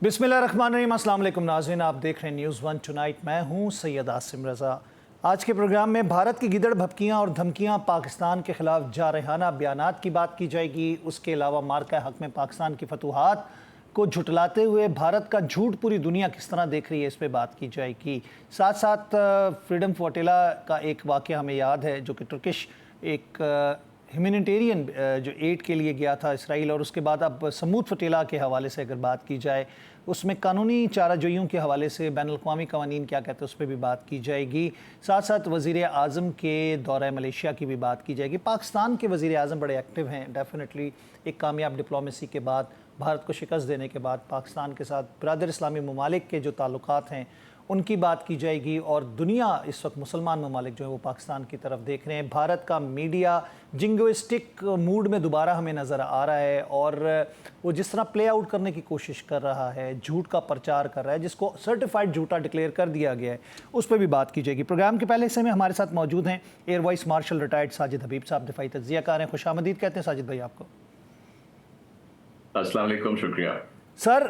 بسم اللہ الرحمن الرحیم۔ السلام علیکم ناظرین، آپ دیکھ رہے ہیں نیوز ون ٹونائٹ۔ میں ہوں سید عاصم رضا۔ آج کے پروگرام میں بھارت کی گیدڑ بھبکیاں اور دھمکیاں، پاکستان کے خلاف جارحانہ بیانات کی بات کی جائے گی۔ اس کے علاوہ مارکہ حق میں پاکستان کی فتوحات کو جھٹلاتے ہوئے بھارت کا جھوٹ پوری دنیا کس طرح دیکھ رہی ہے، اس پہ بات کی جائے گی۔ ساتھ ساتھ فریڈم فوٹیلا کا ایک واقعہ ہمیں یاد ہے، جو کہ ٹرکش ایک ہیومینیٹیرین جو ایڈ کے لیے گیا تھا اسرائیل، اور اس کے بعد اب سمود فٹیلا کے حوالے سے اگر بات کی جائے، اس میں قانونی چارہ جوئیوں کے حوالے سے بین الاقوامی قوانین کیا کہتے ہیں، اس پہ بھی بات کی جائے گی۔ ساتھ ساتھ وزیر اعظم کے دورہ ملیشیا کی بھی بات کی جائے گی۔ پاکستان کے وزیر اعظم بڑے ایکٹیو ہیں، ڈیفینیٹلی ایک کامیاب ڈپلومیسی کے بعد، بھارت کو شکست دینے کے بعد پاکستان کے ساتھ برادر اسلامی ممالک کے جو تعلقات ہیں ان کی بات کی جائے گی، اور دنیا اس وقت مسلمان ممالک جو ہیں وہ پاکستان کی طرف دیکھ رہے ہیں۔ بھارت کا میڈیا جنگوسٹک موڈ میں دوبارہ ہمیں نظر آ رہا ہے، اور وہ جس طرح پلے آؤٹ کرنے کی کوشش کر رہا ہے، جھوٹ کا پرچار کر رہا ہے، جس کو سرٹیفائڈ جھوٹا ڈکلیئر کر دیا گیا ہے، اس پہ بھی بات کی جائے گی۔ پروگرام کے پہلے حصے میں ہمارے ساتھ موجود ہیں air vice marshal retired Sajid Habib صاحب، دفاعی تجزیہ کار ہیں۔ خوش آمدید کہتے ہیں ساجد بھائی آپ کو۔ السلام علیکم، شکریہ سر،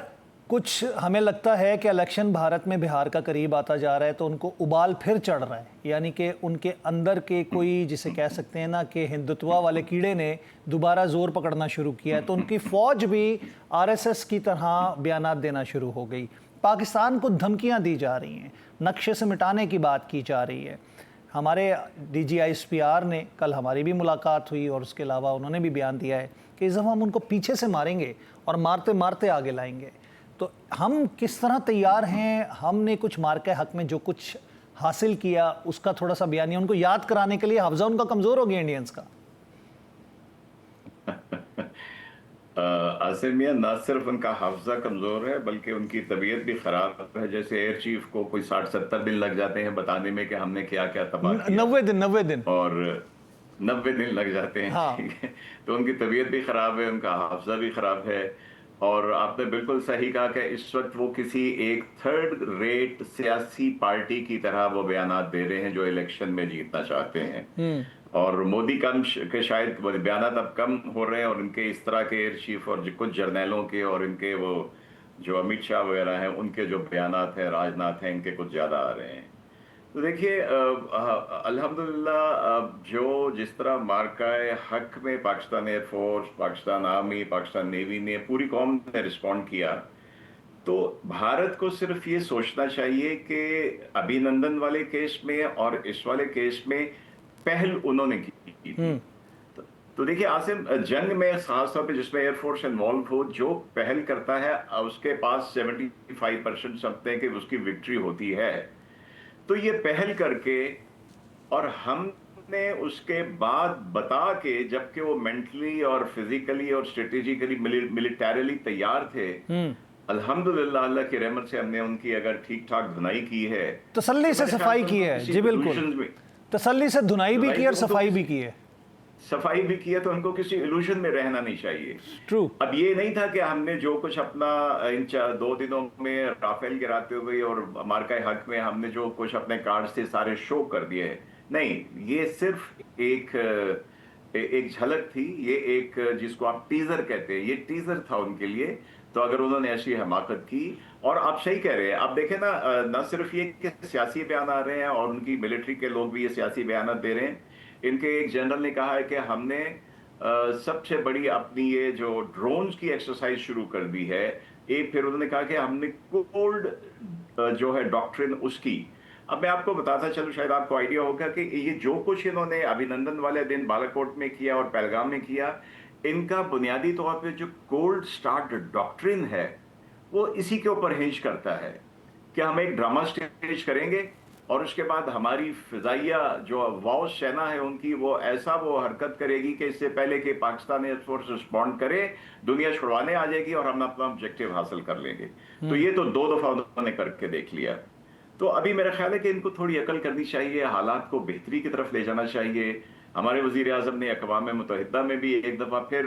کچھ ہمیں لگتا ہے کہ الیکشن بھارت میں بہار کا قریب آتا جا رہا ہے تو ان کو ابال پھر چڑھ رہا ہے، یعنی کہ ان کے اندر کے کوئی جسے کہہ سکتے ہیں نا کہ ہندوتوا والے کیڑے نے دوبارہ زور پکڑنا شروع کیا ہے، تو ان کی فوج بھی آر ایس ایس کی طرح بیانات دینا شروع ہو گئی۔ پاکستان کو دھمکیاں دی جا رہی ہیں، نقشے سے مٹانے کی بات کی جا رہی ہے۔ ہمارے D G I S P R نے کل ہماری بھی ملاقات ہوئی، اور اس کے علاوہ انہوں نے بھی بیان دیا ہے کہ اس دفعہ ہم ان کو پیچھے سے ماریں گے اور مارتے مارتے آگے لائیں گے۔ تو ہم کس طرح تیار ہیں؟ ہم نے کچھ مارکہ حق میں جو کچھ حاصل کیا اس کا تھوڑا سا بیانیہ ان کو یاد کرانے کے لیے، حافظہ ان کا کمزور ہو گیا انڈینز کا۔ آصف میاں، نہ صرف ان کا حافظہ کمزور ہے بلکہ ان کی طبیعت بھی خراب ہے۔ جیسے ایئر چیف کو کوئی 60-70 دن لگ جاتے ہیں بتانے میں کہ ہم نے کیا کیا تباہ کیا، 90 دن اور 90 دن لگ جاتے ہیں۔ ہاں، تو ان کی طبیعت بھی خراب ہے، ان کا حافظہ بھی خراب ہے، اور آپ نے بالکل صحیح کہا کہ اس وقت وہ کسی ایک تھرڈ ریٹ سیاسی پارٹی کی طرح وہ بیانات دے رہے ہیں جو الیکشن میں جیتنا چاہتے ہیں۔ اور مودی کے شاید بیانات اب کم ہو رہے ہیں، اور ان کے اس طرح کے ایئر چیف اور کچھ جرنیلوں کے اور ان کے وہ جو امیت شاہ وغیرہ ہیں ان کے جو بیانات ہیں، راج ناتھ ہیں، ان کے کچھ زیادہ آ رہے ہیں۔ تو دیکھیے، الحمدللہ جو جس طرح مارکہ حق میں Pakistan air force, Pakistan army, Pakistan navy نے، پوری قوم نے رسپونڈ کیا، تو بھارت کو صرف یہ سوچنا چاہیے کہ ابھی نندن والے کیس میں اور اس والے کیس میں پہل انہوں نے کی تھی۔ تو دیکھیے عاصم، جنگ میں خاص طور پہ جس میں ایئر فورس انوالو ہو، جو پہل کرتا ہے اس کے پاس 75% سمجھتے ہیں کہ اس کی وکٹری ہوتی ہے۔ تو یہ پہل کر کے، اور ہم نے اس کے بعد بتا کے، جبکہ وہ مینٹلی اور فزیکلی اور اسٹریٹجیکلی ملیٹریلی تیار تھے، الحمدللہ اللہ کی رحمت سے ہم نے ان کی اگر ٹھیک ٹھاک دھنائی کی ہے، تسلی سے صفائی کی ہے۔ جی بالکل، تسلی سے دھنائی بھی کی اور صفائی بھی کی ہے۔ صفائی بھی کی ہے، تو ان کو کسی ایلوژن میں رہنا نہیں چاہیے۔ اب یہ نہیں تھا کہ ہم نے جو کچھ اپنا ان 2 دنوں میں رافیل گراتے ہوئے اور مارکہ حق میں ہم نے جو کچھ اپنے کارڈز سے سارے شو کر دیے، نہیں، یہ صرف ایک جھلک تھی، یہ ایک جس کو آپ ٹیزر کہتے ہیں، یہ ٹیزر تھا ان کے لیے۔ تو اگر انہوں نے ایسی حماقت کی، اور آپ صحیح کہہ رہے ہیں، آپ دیکھیں نا، نہ صرف یہ کہ سیاسی بیان آ رہے ہیں اور ان کی ملٹری کے لوگ بھی یہ سیاسی بیانات دے رہے ہیں۔ ان کے ایک جنرل نے کہا ہے کہ ہم نے سب سے بڑی اپنی یہ جو ڈرونز کی ایکسرسائز شروع کر دی ہے، ایک پھر انہوں نے کہا کہ ہم نے کولڈ جو ہے ڈاکٹرن اس کی۔ اب میں آپ کو بتاتا چلوں، شاید آپ کو آئیڈیا ہوگا کہ یہ جو کچھ انہوں نے ابھی نندن والے دن بالاکوٹ میں کیا اور پہلگام میں کیا، ان کا بنیادی طور پہ جو کولڈ سٹارٹ ڈاکٹرن ہے وہ اسی کے اوپر ہینج کرتا ہے کہ ہم ایک ڈرامہ سٹیج کریں گے، اور اس کے بعد ہماری فضائیہ جو واؤ سینا ہے ان کی، وہ ایسا وہ حرکت کرے گی کہ اس سے پہلے کہ پاکستان ایئر فورس رسپونڈ کرے، دنیا چھڑوانے آ جائے گی اور ہم اپنا آبجیکٹیو حاصل کر لیں گے۔ تو یہ تو 2 دفعہ انہوں نے کر کے دیکھ لیا۔ تو ابھی میرا خیال ہے کہ ان کو تھوڑی عقل کرنی چاہیے، حالات کو بہتری کی طرف لے جانا چاہیے۔ ہمارے وزیر اعظم نے اقوام متحدہ میں بھی ایک دفعہ پھر،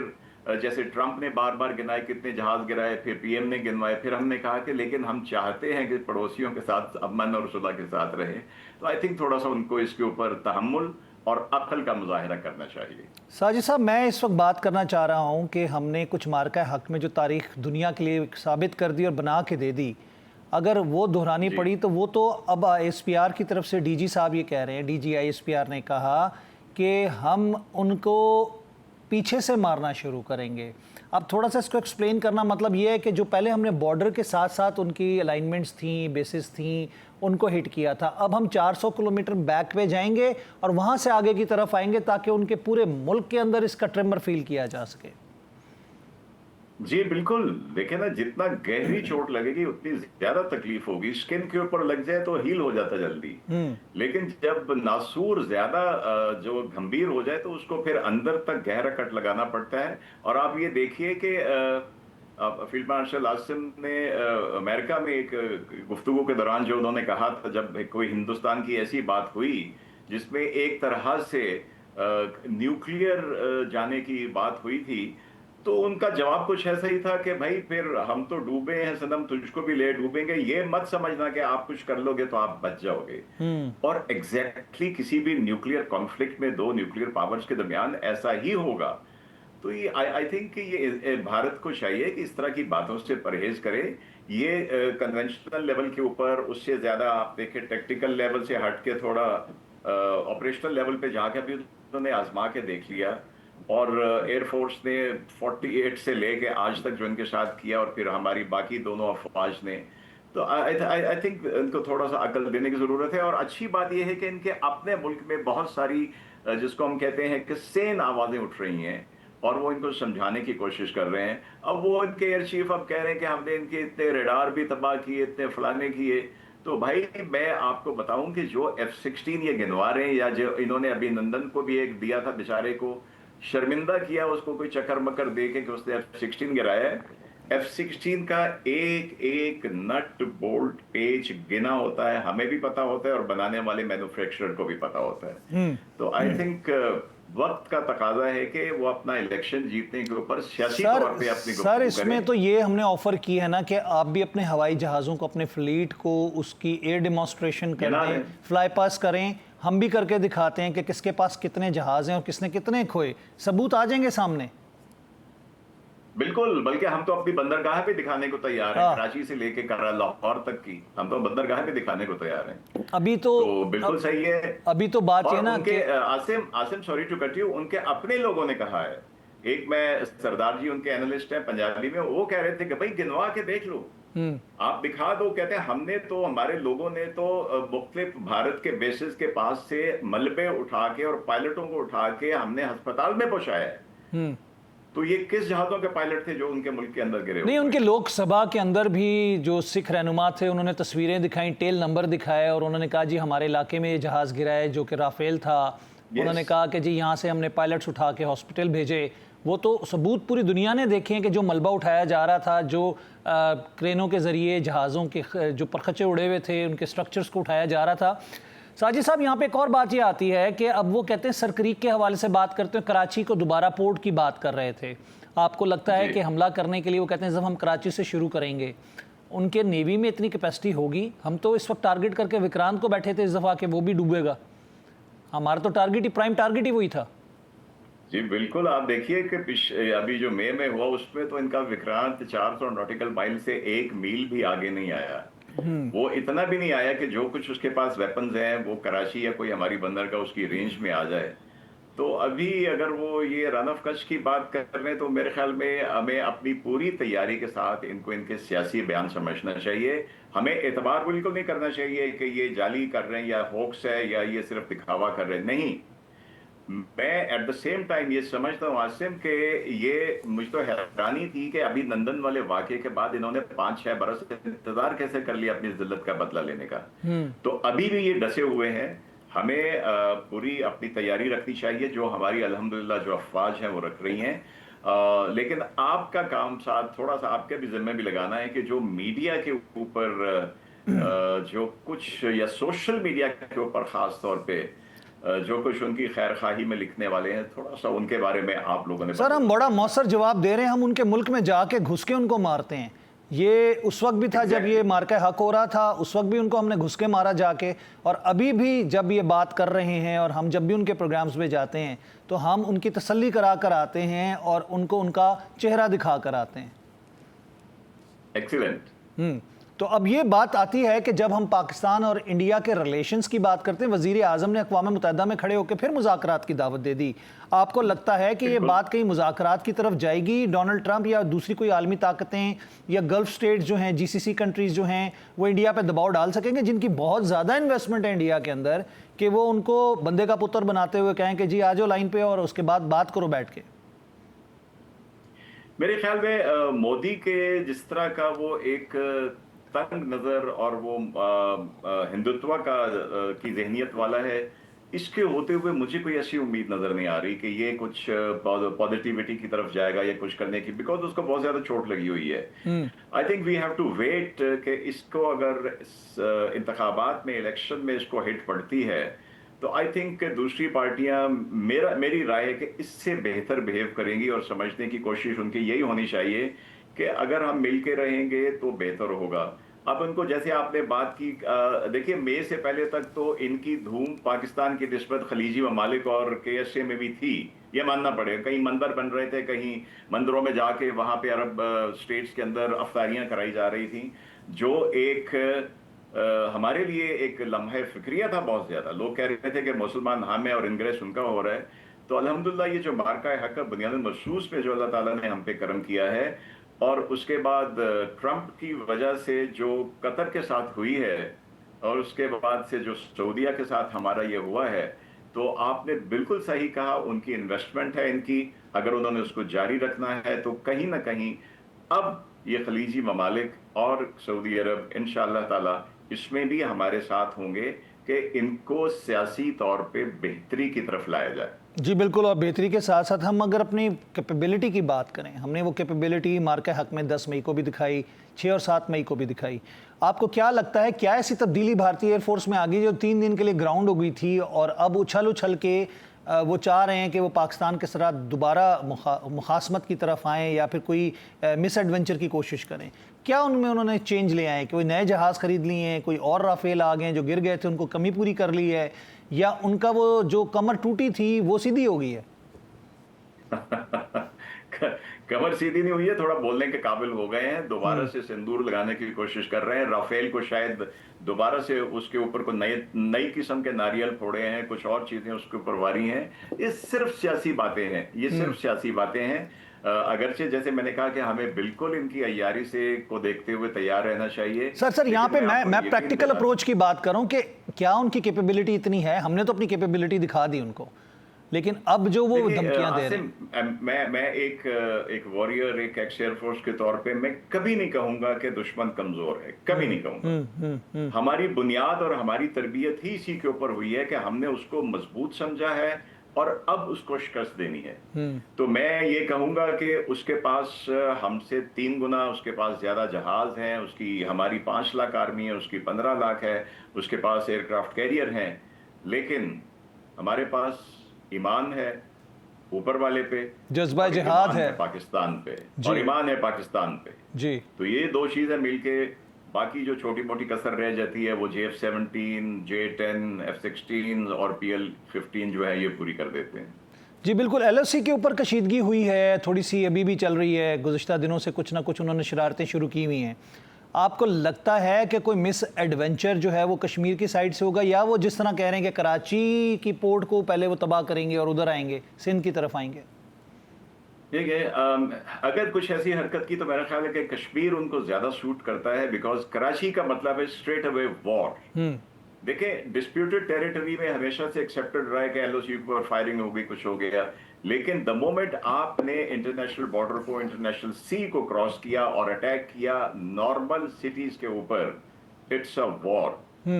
جیسے ٹرمپ نے بار بار گنائے کتنے جہاز گرائے، پھر پی ایم نے گنوائے، پھر ہم نے کہا کہ لیکن ہم چاہتے ہیں کہ پڑوسیوں کے ساتھ امن اور صلح کے ساتھ رہیں۔ تو آئی تھنک تھوڑا سا ان کو اس کے اوپر تحمل اور عقل کا مظاہرہ کرنا چاہیے۔ ساجد صاحب، میں اس وقت بات کرنا چاہ رہا ہوں کہ ہم نے کچھ مارکہ حق میں جو تاریخ دنیا کے لیے ثابت کر دی اور بنا کے دے دی، اگر وہ دہرانی پڑی تو وہ تو اب ایس پی آر کی طرف سے ڈی جی صاحب یہ کہہ رہے ہیں، D G I S P R نے کہا کہ ہم ان کو پیچھے سے مارنا شروع کریں گے۔ اب تھوڑا سا اس کو ایکسپلین کرنا، مطلب یہ ہے کہ جو پہلے ہم نے بارڈر کے ساتھ ساتھ ان کی الائنمنٹس تھیں، بیسز تھیں، ان کو ہٹ کیا تھا، اب ہم 400 کلومیٹر بیک پہ جائیں گے اور وہاں سے آگے کی طرف آئیں گے تاکہ ان کے پورے ملک کے اندر اس کا ٹریمر فیل کیا جا سکے۔ جی بالکل، دیکھیں نا، جتنا گہری چوٹ لگے گی اتنی زیادہ تکلیف ہوگی۔ اسکن کے اوپر لگ جائے تو ہیل ہو جاتا جلدی، لیکن جب ناسور زیادہ جو گھمبیر ہو جائے تو اس کو پھر اندر تک گہرا کٹ لگانا پڑتا ہے۔ اور آپ یہ دیکھیے کہ فیلڈ مارشل عاصم نے امریکہ میں ایک گفتگو کے دوران جو انہوں نے کہا تھا، جب کوئی ہندوستان کی ایسی بات ہوئی جس میں ایک طرح سے نیوکلیئر جانے کی بات ہوئی تھی، تو ان کا جواب کچھ ایسا ہی تھا کہ بھائی پھر ہم تو ڈوبے ہیں صنم، تجھ کو بھی لے ڈوبیں گے، یہ مت سمجھنا کہ آپ کچھ کر لو گے تو آپ بچ جاؤ گے۔ اور ایگزیکٹلی کسی بھی نیوکلیئر کانفلکٹ میں دو نیوکلیئر پاورز کے درمیان ایسا ہی ہوگا۔ تو یہ آئی تھنک کہ یہ بھارت کو چاہیے کہ اس طرح کی باتوں سے پرہیز کرے۔ یہ کنونشنل لیول کے اوپر، اس سے زیادہ آپ دیکھیں ٹیکٹیکل لیول سے ہٹ کے تھوڑا آپریشنل لیول پہ جا کے بھی انہوں نے آزما کے دیکھ لیا، اور ایئر فورس نے 48 سے لے کے آج تک جو ان کے ساتھ کیا، اور پھر ہماری باقی دونوں افواج نے، تو آئی تھنک ان کو تھوڑا سا عقل دینے کی ضرورت ہے۔ اور اچھی بات یہ ہے کہ ان کے اپنے ملک میں بہت ساری جس کو ہم کہتے ہیں کہ سین آوازیں اٹھ رہی ہیں، اور وہ ان کو سمجھانے کی کوشش کر رہے ہیں۔ اب وہ ان کے ایئر چیف اب کہہ رہے ہیں کہ ہم نے ان کے اتنے ریڈار بھی تباہ کیے، اتنے فلانے کیے۔ تو بھائی میں آپ کو بتاؤں کہ جو F-16 یہ گنوا رہے ہیں، یا جو انہوں نے ابھی نندن کو بھی ایک دیا تھا، بیچارے کو شرمندہ کیا، اس کو کوئی چکر مکر دے کے کہ اس نے F-16 گرایا ہے۔ F-16 کا ایک ایک نٹ بولٹ پیچ گنا ہوتا ہے، ہمیں بھی پتا ہوتا ہے اور بنانے والے مینوفیکچرر کو بھی پتا ہوتا ہے۔ تو آئی تھنک وقت کا تقاضا ہے کہ وہ اپنا الیکشن جیتنے کے اوپر سیاسی طور پہ اپنی گفتگو کریں۔ سر اس میں تو یہ ہم نے آفر کی ہے نا کہ آپ بھی اپنے ہوائی جہازوں کو، اپنے فلیٹ کو اس کی ایئر ڈیمانسٹریشن کریں، فلائی پاس کریں، ہم بھی کر کے دکھاتے ہیں کہ کس کے پاس کتنے جہاز ہیں اور کس نے کتنے کھوئے، ثبوت آ جائیں گے سامنے۔ بالکل، بلکہ ہم تو اپنی بندرگاہ پہ دکھانے کو تیار ہیں، کراچی سے لے کے لاہور تک کی ہم تو بندرگاہ پہ دکھانے کو تیار ہیں۔ ابھی تو بالکل صحیح ہے۔ ابھی تو بات یہ نا کہ Asim sorry to cut you, ان کے اپنے لوگوں نے کہا ہے، ایک میں سردار جی ان کے اینالسٹ ہیں پنجابی میں، وہ کہہ رہے تھے کہ بھائی گنوا کے دیکھ لو، آپ دکھا دو۔ کہتے ہیں ہم نے تو، ہمارے لوگوں نے تو مختلف بھارت کے بیسز کے پاس سے ملبے اٹھا کے اور پائلٹوں کو اٹھا کے ہم نے ہسپتال میں پہنچایا ہے۔ تو یہ کس جہازوں کے پائلٹ تھے جو ان کے ملک کے اندر گرے؟ نہیں، ان کے لوک سبھا کے اندر بھی جو سکھ رہنما تھے انہوں نے تصویریں دکھائیں، ٹیل نمبر دکھایا، اور انہوں نے کہا جی ہمارے علاقے میں یہ جہاز گرا ہے جو کہ رافیل تھا۔ انہوں نے کہا کہ جی یہاں سے ہم نے پائلٹس اٹھا کے ہاسپٹل بھیجے۔ وہ تو ثبوت پوری دنیا نے دیکھے ہیں کہ جو ملبہ اٹھایا جا رہا تھا، جو کرینوں کے ذریعے جہازوں کے جو پرخچے اڑے ہوئے تھے ان کے سٹرکچرز کو اٹھایا جا رہا تھا۔ ساجد صاحب، یہاں پہ ایک اور بات یہ آتی ہے کہ اب وہ کہتے ہیں سرکریک کے حوالے سے بات کرتے ہیں، کراچی کو دوبارہ پورٹ کی بات کر رہے تھے۔ آپ کو لگتا ہے کہ حملہ کرنے کے لیے وہ کہتے ہیں جب ہم کراچی سے شروع کریں گے، ان کے نیوی میں اتنی کیپیسٹی ہوگی؟ ہم تو اس وقت ٹارگٹ کر کے وکرانت کو بیٹھے تھے اس دفعہ کہ وہ بھی ڈوبے گا، ہمارا تو ٹارگٹ ہی، پرائم ٹارگٹ ہی وہی تھا۔ جی بالکل، آپ دیکھیے کہ ابھی جو مئی میں ہوا اس میں تو ان کا وکرانت 400 نوٹیکل مائل سے 1 میل بھی آگے نہیں آیا۔ وہ اتنا بھی نہیں آیا کہ جو کچھ اس کے پاس ویپنز ہیں وہ کراچی یا کوئی ہماری بندرگاہ اس کی رینج میں آ جائے۔ تو ابھی اگر وہ یہ رن آف کچھ کی بات کر رہے ہیں تو میرے خیال میں ہمیں اپنی پوری تیاری کے ساتھ ان کو ان کے سیاسی بیان سمجھنا چاہیے۔ ہمیں اعتبار بالکل نہیں کرنا چاہیے کہ یہ جعلی کر رہے ہیں یا ہوکس ہے یا یہ صرف دکھاوا کر رہے ہیں، نہیں۔ میں ایٹ دا سیم ٹائم یہ سمجھتا ہوں عاصم کہ یہ مجھ تو حیرانی تھی کہ ابھی نندن والے واقعے کے بعد انہوں نے 5-6 برس انتظار کیسے کر لیا اپنی ذلت کا بدلہ لینے کا۔ تو ابھی بھی یہ ڈسے ہوئے ہیں۔ ہمیں پوری اپنی تیاری رکھنی چاہیے، جو ہماری الحمدللہ جو افواج ہیں وہ رکھ رہی ہیں۔ لیکن آپ کا کام ساتھ تھوڑا سا آپ کے بھی ذمہ بھی لگانا ہے کہ جو میڈیا کے اوپر جو کچھ، یا سوشل میڈیا کے اوپر خاص طور پہ جو کچھ ان کی خیر خواہی میں لکھنے والے ہیں، تھوڑا سا ان کے بارے میں آپ لوگوں نے۔ سر ہم بڑا مؤثر جواب دے رہے ہیں، ہم ان کے ملک میں جا کے گھس کے ان کو مارتے ہیں، یہ اس وقت بھی تھا جب یہ مارکہ حق ہو رہا تھا، اس وقت بھی ان کو ہم نے گھس کے مارا جا کے، اور ابھی بھی جب یہ بات کر رہے ہیں اور ہم جب بھی ان کے پروگرامز میں جاتے ہیں تو ہم ان کی تسلی کرا کر آتے ہیں اور ان کو ان کا چہرہ دکھا کر آتے ہیں۔ ایکسیلنٹ۔ تو اب یہ بات آتی ہے کہ جب ہم پاکستان اور انڈیا کے ریلیشنز کی بات کرتے ہیں، وزیر اعظم نے اقوام متحدہ میں کھڑے ہو کے پھر مذاکرات کی دعوت دے دی۔ آپ کو لگتا ہے کہ یہ بات کہیں مذاکرات کی طرف جائے گی؟ ڈونلڈ ٹرمپ یا دوسری کوئی عالمی طاقتیں یا گلف سٹیٹس جو ہیں، جی سی سی کنٹریز جو ہیں، وہ انڈیا پہ دباؤ ڈال سکیں گے، جن کی بہت زیادہ انویسٹمنٹ ہے انڈیا کے اندر، کہ وہ ان کو بندے کا پتر بناتے ہوئے کہیں کہ جی آ جاؤ لائن پہ اور اس کے بعد بات کرو بیٹھ کے؟ میرے خیال میں مودی کے جس طرح کا وہ ایک تنگ نظر اور وہ ہندوتوا کی ذہنیت والا ہے، اس کے ہوتے ہوئے مجھے کوئی ایسی امید نظر نہیں آ رہی کہ یہ کچھ پازیٹیوٹی کی طرف جائے گا یا کچھ کرنے کی، بیکاز اس کو بہت زیادہ چوٹ لگی ہوئی ہے۔ I think we have to wait کہ اس کو اگر انتخابات میں الیکشن میں اس کو ہٹ پڑتی ہے تو آئی تھنک کہ دوسری پارٹیاں میری رائے ہے کہ اس سے بہتر بہیو کریں گی، اور سمجھنے کی کوشش ان کی یہی ہونی چاہیے کہ اگر ہم مل کے رہیں گے تو بہتر ہوگا۔ اب ان کو جیسے آپ نے بات کی، دیکھیے مئی سے پہلے تک تو ان کی دھوم پاکستان کی نسبت خلیجی ممالک اور کے ایس اے میں بھی تھی، یہ ماننا پڑے گا۔ کہیں مندر بن رہے تھے، کہیں مندروں میں جا کے وہاں پہ عرب اسٹیٹس کے اندر افطاریاں کرائی جا رہی تھیں، جو ایک ہمارے لیے ایک لمحہ فکریہ تھا۔ بہت زیادہ لوگ کہہ رہے تھے کہ مسلمان ہم ہیں اور انگریس ان کا ہو رہا ہے۔ تو الحمدللہ یہ جو مارکہ حق بنیاد مخصوص پہ جو اللہ تعالیٰ نے ہم پہ کرم کیا ہے، اور اس کے بعد ٹرمپ کی وجہ سے جو قطر کے ساتھ ہوئی ہے، اور اس کے بعد سے جو سعودیہ کے ساتھ ہمارا یہ ہوا ہے، تو آپ نے بالکل صحیح کہا، ان کی انویسٹمنٹ ہے ان کی، اگر انہوں نے اس کو جاری رکھنا ہے تو کہیں نہ کہیں اب یہ خلیجی ممالک اور سعودی عرب انشاءاللہ تعالی اس میں بھی ہمارے ساتھ ہوں گے کہ ان کو سیاسی طور پہ بہتری کی طرف لایا جائے۔ جی بالکل، اور بہتری کے ساتھ ساتھ ہم اگر اپنی کیپیبلٹی کی بات کریں، ہم نے وہ کیپیبلٹی مارکہ حق میں 10 مئی کو بھی دکھائی، 6 اور 7 مئی کو بھی دکھائی۔ آپ کو کیا لگتا ہے کیا ایسی تبدیلی بھارتی ایئر فورس میں آ گئی جو 3 دن کے لیے گراؤنڈ ہو گئی تھی اور اب اچھل کے وہ چاہ رہے ہیں کہ وہ پاکستان کے ساتھ دوبارہ مخاصمت کی طرف آئیں یا پھر کوئی مس ایڈونچر کی کوشش کریں؟ کیا ان میں انہوں نے چینج لے آئے؟ کوئی نئے جہاز خرید لیے ہیں، کوئی اور رافیل آ گئے جو گر گئے تھے ان کو کمی پوری کر لی ہے، یا ان کا وہ جو کمر ٹوٹی تھی وہ سیدھی ہو گئی ہے؟ کمر سیدھی نہیں ہوئی ہے، تھوڑا بولنے کے قابل ہو گئے ہیں، دوبارہ سے سندور لگانے کی کوشش کر رہے ہیں، رافیل کو شاید دوبارہ سے اس کے اوپر کو نئی قسم کے ناریل پھوڑے ہیں، کچھ اور چیزیں اس کے اوپر واری ہیں۔ یہ صرف سیاسی باتیں ہیں، یہ صرف سیاسی باتیں ہیں۔ اگرچہ جیسے میں نے کہا کہ ہمیں بالکل ان کی عیاری سے کو دیکھتے ہوئے تیار رہنا چاہیے۔ سر یہاں پہ میں پریکٹیکل اپروچ کی بات کروں کہ کیا ان کی کیپیبلٹی اتنی ہے؟ ہم نے تو اپنی کیپیبلٹی دکھا دی ان کو، لیکن اب جو وہ دھمکیاں دے رہے ہیں۔ میں ایک وارئر، ایک ایکس ایئر فورس کے طور پہ میں کبھی نہیں کہوں گا کہ دشمن کمزور ہے، کبھی نہیں کہوں گا۔ ہماری بنیاد اور ہماری تربیت ہی اسی کے اوپر ہوئی ہے کہ ہم نے اس کو مضبوط سمجھا ہے اور اب اس کو شکست دینی ہے۔ تو میں یہ کہوں گا کہ اس کے پاس ہم سے 3 گنا اس کے پاس زیادہ جہاز ہیں، اس کی ہماری 5 لاکھ آرمی ہے، اس کی 15 لاکھ ہے، اس کے پاس ایئر کرافٹ کیریئر ہیں، لیکن ہمارے پاس ایمان ہے اوپر والے پہ، جذبہ جہاد ہے پاکستان پہ، اور ایمان ہے پاکستان پہ۔ جی تو یہ 2 چیزیں مل کے، باقی جو چھوٹی موٹی کسر رہ جاتی ہے وہ JF-17، J-10، F-16 اور PL-15 جو ہے یہ پوری کر دیتے ہیں۔ جی بالکل، LOC کے اوپر کشیدگی ہوئی ہے تھوڑی سی، ابھی بھی چل رہی ہے، گزشتہ دنوں سے کچھ نہ کچھ انہوں نے شرارتیں شروع کی ہوئی ہیں۔ آپ کو لگتا ہے کہ کوئی مس ایڈونچر جو ہے وہ کشمیر کی سائڈ سے ہوگا، یا وہ جس طرح کہہ رہے ہیں کہ کراچی کی پورٹ کو پہلے وہ تباہ کریں گے اور ادھر آئیں گے، سندھ کی طرف آئیں گے؟ دیکھیے اگر کچھ ایسی حرکت کی تو میرا خیال ہے کہ کشمیر ان کو زیادہ سوٹ کرتا ہے، بیکاز کراچی کا مطلب ہے اسٹریٹ اوے وار۔ دیکھیں ڈسپیوٹڈ ٹیریٹری میں ہمیشہ سے ایکسیپٹڈ رہا ہے کہ LOC پر فائرنگ ہو گئی، کچھ ہو گیا، لیکن دا مومنٹ آپ نے انٹرنیشنل بارڈر کو، انٹرنیشنل سی کو کراس کیا اور اٹیک کیا نارمل سٹیز کے اوپر، اٹس اے وار۔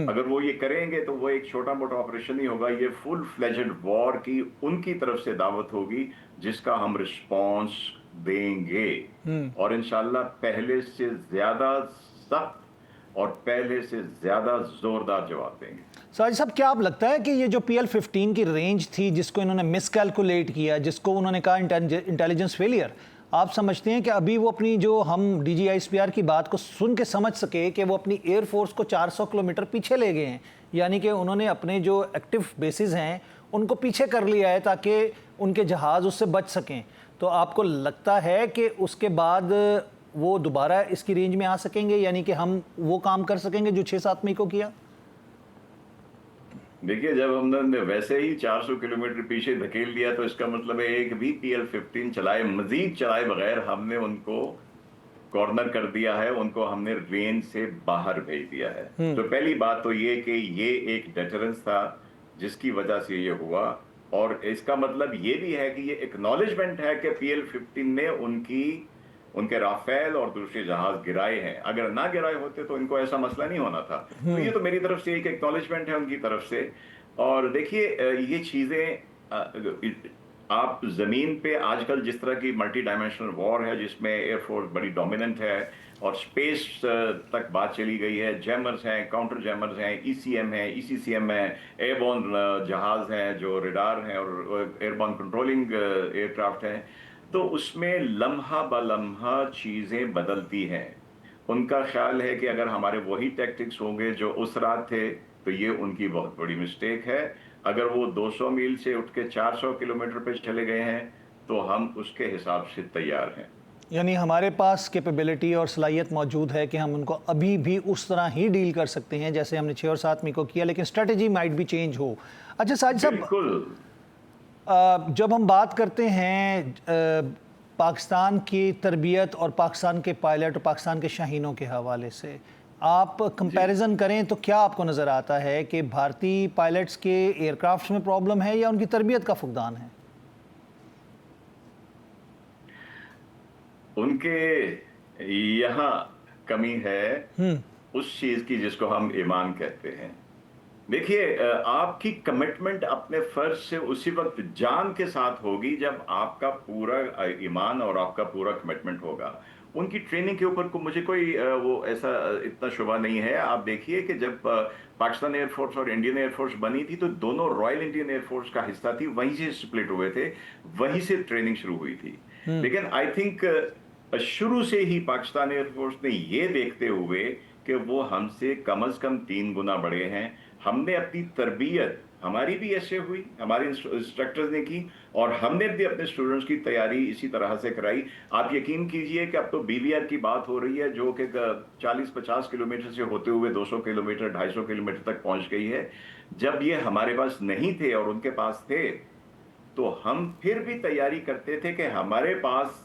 اگر وہ یہ کریں گے تو وہ ایک چھوٹا موٹا آپریشن نہیں ہوگا، یہ فل فلیجڈ وار کی ان کی طرف سے دعوت ہوگی جس کا ہم رسپانس دیں گے، اور انشاءاللہ پہلے سے زیادہ سخت اور پہلے سے زیادہ زوردار جواب دیں گے۔ ساجد صاحب کیا آپ لگتا ہے کہ یہ جو PL-15 کی رینج تھی جس کو انہوں نے مس کیلکولیٹ کیا، جس کو انہوں نے کہا انٹیلیجنس فیلئر، آپ سمجھتے ہیں کہ ابھی وہ اپنی جو ہم DGISPR کی بات کو سن کے سمجھ سکے کہ وہ اپنی ایئر فورس کو 400 کلومیٹر پیچھے لے گئے ہیں، یعنی کہ انہوں نے اپنے جو ایکٹیو بیسز ہیں ان کو پیچھے کر لیا ہے تاکہ ان کے جہاز اس سے بچ سکیں، تو آپ کو لگتا ہے کہ اس کے بعد وہ دوبارہ اس کی رینج میں آ سکیں گے، یعنی کہ ہم وہ کام کر سکیں گے جو 6-7 مئی کو کیا؟ دیکھیے جب ہم نے ویسے ہی 400 کلومیٹر پیچھے دھکیل دیا تو اس کا مطلب ہے ایک بھی PL-15 چلائے مزید چلائے بغیر ہم نے ان کو کارنر کر دیا ہے، ان کو ہم نے رینج سے باہر بھیج دیا ہے۔ تو پہلی بات تو یہ کہ یہ ایک ڈیٹرنس تھا جس کی وجہ سے یہ ہوا، اور اس کا مطلب یہ بھی ہے کہ یہ ایکنالجمنٹ ہے کہ PL-15 نے ان کے رافیل اور دوسرے جہاز گرائے ہیں، اگر نہ گرائے ہوتے تو ان کو ایسا مسئلہ نہیں ہونا تھا۔ تو یہ تو میری طرف سے ایک ایکنالجمنٹ ہے ان کی طرف سے۔ اور دیکھیے یہ چیزیں آپ زمین پہ آج کل جس طرح کی ملٹی ڈائمینشنل وار ہے جس میں ایئر فورس بڑی ڈومیننٹ ہے اور سپیس تک بات چلی گئی ہے، جیمرز ہیں، کاؤنٹر جیمرز ہیں، ECM ہیں، ECCM ہیں، ایئر بورن جہاز ہیں جو ریڈار ہیں اور airborne controlling aircraft ہیں، تو اس میں لمحہ بلمحہ چیزیں بدلتی ہیں۔ ان کا خیال ہے کہ اگر ہمارے وہی ٹیکٹکس ہوں گے جو اس رات تھے تو یہ ان کی بہت بڑی مسٹیک ہے۔ اگر وہ 200 میل سے اٹھ کے 400 کلومیٹر پہ چلے گئے ہیں تو ہم اس کے حساب سے تیار ہیں۔ یعنی ہمارے پاس کیپیبلٹی اور صلاحیت موجود ہے کہ ہم ان کو ابھی بھی اس طرح ہی ڈیل کر سکتے ہیں جیسے ہم نے 6 اور 7 مئی کو کیا، لیکن اسٹریٹجی مائٹ بھی چینج ہو۔ اچھا ساجد صاحب، بالکل جب ہم بات کرتے ہیں پاکستان کی تربیت اور پاکستان کے پائلٹ اور پاکستان کے شاہینوں کے حوالے سے آپ کمپیریزن کریں تو کیا آپ کو نظر آتا ہے کہ بھارتی پائلٹس کے ایئر کرافٹس میں پرابلم ہے یا ان کی تربیت کا فقدان ہے؟ ان کے یہاں کمی ہے اس چیز کی جس کو ہم ایمان کہتے ہیں۔ دیکھیے آپ کی کمٹمنٹ اپنے فرض سے اسی وقت جان کے ساتھ ہوگی جب آپ کا پورا ایمان اور آپ کا پورا کمٹمنٹ ہوگا۔ ان کی ٹریننگ کے اوپر مجھے کوئی وہ ایسا اتنا شبہ نہیں ہے۔ آپ دیکھیے کہ جب پاکستان ایئر فورس اور انڈین ایئر فورس بنی تھی تو دونوں رائل انڈین ایئر فورس کا حصہ تھی، وہیں سے سپلٹ ہوئے تھے، وہیں سے ٹریننگ شروع ہوئی تھی۔ لیکن آئی تھنک شروع سے ہی پاکستان ایئر فورس نے یہ دیکھتے ہوئے کہ وہ ہم سے کم از کم 3 گنا بڑے ہیں، ہم نے اپنی تربیت ہماری بھی ایسے ہوئی، ہمارے انسٹرکٹرز نے کی، اور ہم نے بھی اپنے اسٹوڈنٹس کی تیاری اسی طرح سے کرائی۔ آپ یقین کیجئے کہ اب تو BVR کی بات ہو رہی ہے جو کہ 40-50 کلومیٹر سے ہوتے ہوئے 200 کلومیٹر 250 کلومیٹر تک پہنچ گئی ہے۔ جب یہ ہمارے پاس نہیں تھے اور ان کے پاس تھے تو ہم پھر بھی تیاری کرتے تھے کہ ہمارے پاس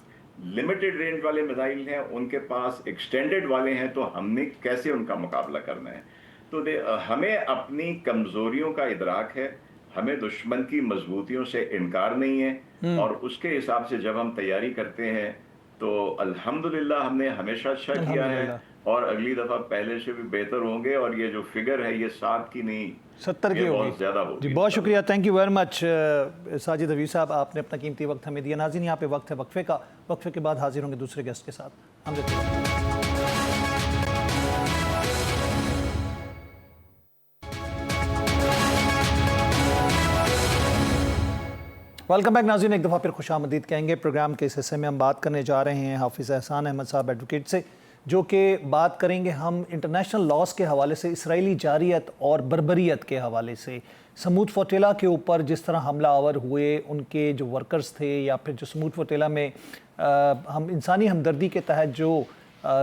لمیٹڈ رینج والے میزائل ہیں، ان کے پاس ایکسٹینڈڈ والے ہیں، تو ہم نے کیسے ان کا مقابلہ کرنا ہے۔ تو ہمیں اپنی کمزوریوں کا ادراک ہے، ہمیں دشمن کی مضبوطیوں سے انکار نہیں ہے، اور اس کے حساب سے جب ہم تیاری کرتے ہیں تو الحمدللہ ہم نے ہمیشہ اچھا کیا ہے، اور اگلی دفعہ پہلے سے بھی بہتر ہوں گے، اور یہ جو فگر ہے یہ 7 کی نہیں 70 کی ہوگی، بہت زیادہ ہوگی۔ جی بہت شکریہ، thank you very much Sajid Hafeez صاحب، آپ نے اپنا قیمتی وقت ہمیں دیا۔ ناظرین یہاں پہ وقت ہے وقفے کا، وقفے کے بعد حاضر ہوں گے دوسرے گیسٹ کے ساتھ۔ ہم دیکھتے ہیں ویلکم بیک ناظرین، ایک دفعہ پھر خوش آمدید کہیں گے۔ پروگرام کے اس حصے میں ہم بات کرنے جا رہے ہیں حافظ احسان احمد صاحب ایڈوکیٹ سے، جو کہ بات کریں گے ہم انٹرنیشنل لاز کے حوالے سے، اسرائیلی جارحیت اور بربریت کے حوالے سے، سمود فوٹیلا کے اوپر جس طرح حملہ آور ہوئے، ان کے جو ورکرز تھے یا پھر جو سمود فوٹیلا میں ہم انسانی ہمدردی کے تحت جو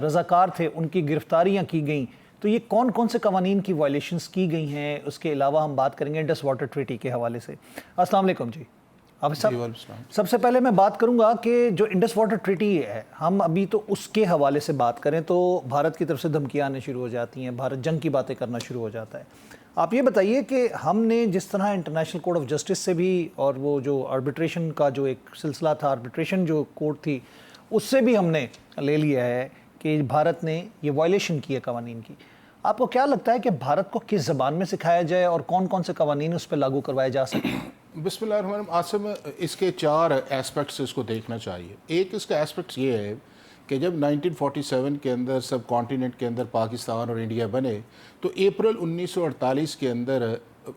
رضاکار تھے ان کی گرفتاریاں کی گئیں، تو یہ کون کون سے قوانین کی وائلیشنز کی گئی ہیں، اس کے علاوہ ہم بات کریں گے انڈس واٹر ٹریٹی کے حوالے سے۔ السلام علیکم جی سب سے پہلے میں بات کروں گا کہ جو انڈس واٹر ٹریٹی ہے، ہم ابھی تو اس کے حوالے سے بات کریں تو بھارت کی طرف سے دھمکیاں آنے شروع ہو جاتی ہیں، بھارت جنگ کی باتیں کرنا شروع ہو جاتا ہے۔ آپ یہ بتائیے کہ ہم نے جس طرح انٹرنیشنل کورٹ آف جسٹس سے بھی، اور وہ جو آربیٹریشن کا جو ایک سلسلہ تھا، آربیٹریشن جو کورٹ تھی، اس سے بھی ہم نے لے لیا ہے کہ بھارت نے یہ وائلیشن کی ہے قوانین کی۔ آپ کو کیا لگتا ہے کہ بھارت کو کس زبان میں سکھایا جائے اور کون کون سے قوانین اس پہ لاگو کروائے جا سکتے ہیں؟ بسم اللہ الرحمن الرحیم۔ آصف، اس کے 4 ایسپیکٹس اس کو دیکھنا چاہیے۔ ایک اس کا ایسپیکٹس یہ ہے کہ جب 1947 کے اندر سب کانٹیننٹ کے اندر پاکستان اور انڈیا بنے تو اپریل 1948 کے اندر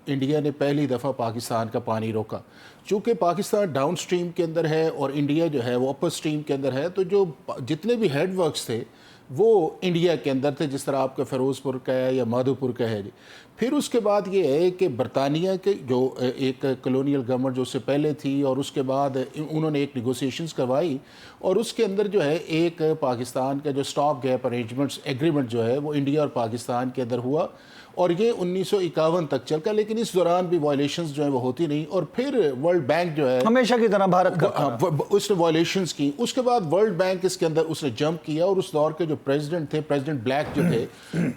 انڈیا نے پہلی دفعہ پاکستان کا پانی روکا. چونکہ پاکستان ڈاؤن سٹریم کے اندر ہے اور انڈیا جو ہے وہ اپر سٹریم کے اندر ہے, تو جو جتنے بھی ہیڈ ورکس تھے وہ انڈیا کے اندر تھے, جس طرح آپ کا فیروز پور کا ہے یا مادھو پور کا ہے جی. پھر اس کے بعد یہ ہے کہ برطانیہ کے جو ایک کلونیل گورنمنٹ جو اس سے پہلے تھی, اور اس کے بعد انہوں نے ایک نیگوسیشنز کروائی, اور اس کے اندر جو ہے ایک پاکستان کا جو سٹاپ گیپ ارینجمنٹس ایگریمنٹ جو ہے وہ انڈیا اور پاکستان کے اندر ہوا, اور یہ 1951 تک چل کا. لیکن اس دوران بھی وائلیشنز جو ہیں وہ ہوتی نہیں, اور پھر ورلڈ بینک جو ہے ہمیشہ کی طرح بھارت کا اس نے وائلیشنز کی. اس کے بعد ورلڈ بینک اس کے اندر اس نے جمپ کیا, اور اس دور کے جو پریزیڈنٹ تھے, پریزیڈنٹ بلیک جو تھے,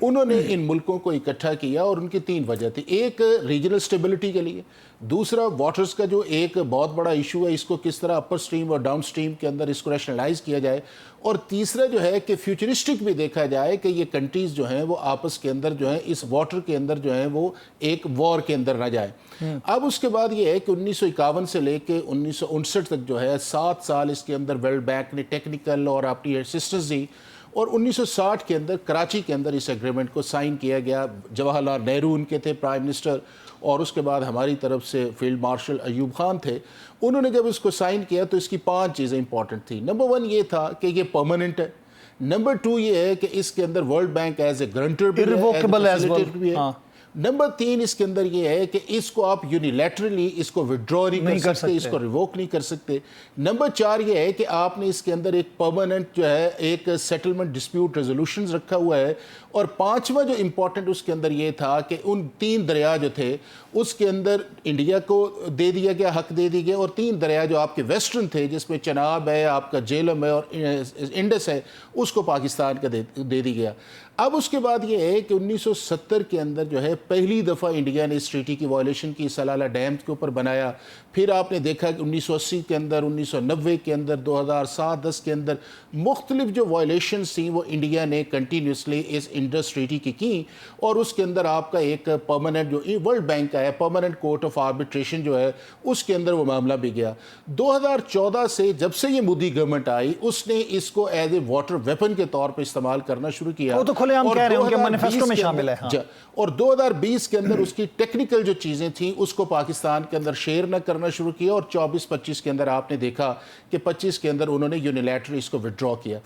انہوں نے ان ملکوں کو اکٹھا کیا, اور ان کی 3 وجہ تھی. ایک ریجنل سٹیبلٹی کے لیے, دوسرا واٹرز کا جو ایک بہت بڑا ایشو ہے, اس کو کس طرح اپر سٹریم اور ڈاؤن سٹریم کے اندر اس کو ریشنلائز کیا جائے, اور تیسرا جو ہے کہ فیوچرسٹک بھی دیکھا جائے کہ یہ کنٹریز جو ہیں وہ آپس کے اندر جو ہیں اس واٹر کے اندر جو ہیں وہ ایک وار کے اندر نہ جائے. اب اس کے بعد یہ ہے کہ 1951 سے لے کے 1959 تک جو ہے 7 سال اس کے اندر ورلڈ بینک نے ٹیکنیکل اور اپنی اسسٹنس دی, اور 1960 کے اندر کراچی کے اندر اس ایگریمنٹ کو سائن کیا گیا. جواہر لال نہرو ان کے تھے پرائم منسٹر, اور اس کے بعد ہماری طرف سے فیلڈ مارشل ایوب خان تھے. انہوں نے جب اس کو سائن کیا تو اس کی 5 چیزیں امپورٹنٹ تھیں. نمبر 1 یہ تھا کہ یہ پرماننٹ ہے. نمبر 2 یہ ہے کہ اس کے اندر ورلڈ بینک ایز اے گرنٹر بھی ہے. نمبر 3 اس کے اندر یہ ہے کہ اس کو آپ یونیلیٹرلی اس کو وڈرا نہیں کر سکتے, اس کو ریووک نہیں کر سکتے. نمبر 4 یہ ہے کہ آپ نے اس کے اندر ایک پرماننٹ جو ہے ایک سیٹلمنٹ ڈسپیوٹ ریزولوشنز رکھا ہوا ہے. اور 5واں جو امپورٹنٹ اس کے اندر یہ تھا کہ ان 3 دریا جو تھے اس کے اندر انڈیا کو دے دیا گیا, حق دے دی گیا, اور 3 دریا جو آپ کے ویسٹرن تھے جس میں چناب ہے, آپ کا جیلم ہے اور انڈس ہے, اس کو پاکستان کا دے دی گیا. اب اس کے بعد یہ ہے کہ 1970 کے اندر جو ہے پہلی دفعہ انڈیا نے اس ٹریٹی کی وائلیشن کی, سلالہ ڈیم کے اوپر بنایا. پھر آپ نے دیکھا کہ 1980 کے اندر, 1990 کے اندر, 2007-10 کے اندر مختلف جو وائلیشنز تھیں وہ انڈیا نے کنٹینیوسلی اس انڈس ٹریٹی کی, اور اس کے اندر آپ کا ایک پرماننٹ جو ورلڈ بینک کا ہے پرماننٹ کورٹ آف آربیٹریشن جو ہے اس کے اندر وہ معاملہ بھی گیا. 2014 سے جب سے یہ مودی گورنمنٹ آئی اس نے اس کو ایز اے واٹر ویپن کے طور پہ استعمال کرنا شروع کیا. وہ تو کھلے عام کہہ رہے ہیں, ان کے مینیفیسٹو میں شامل ہے. اور 2020 کے اندر اس کی ٹیکنیکل جو چیزیں تھیں اس کو پاکستان کے اندر شیئر نہ کرنا شروع کیا, اور 24-25 کے اندر آپ نے دیکھا کہ 25 کے اندر انہوں نے یونیلیٹرلی اس کو وڈرا کیا.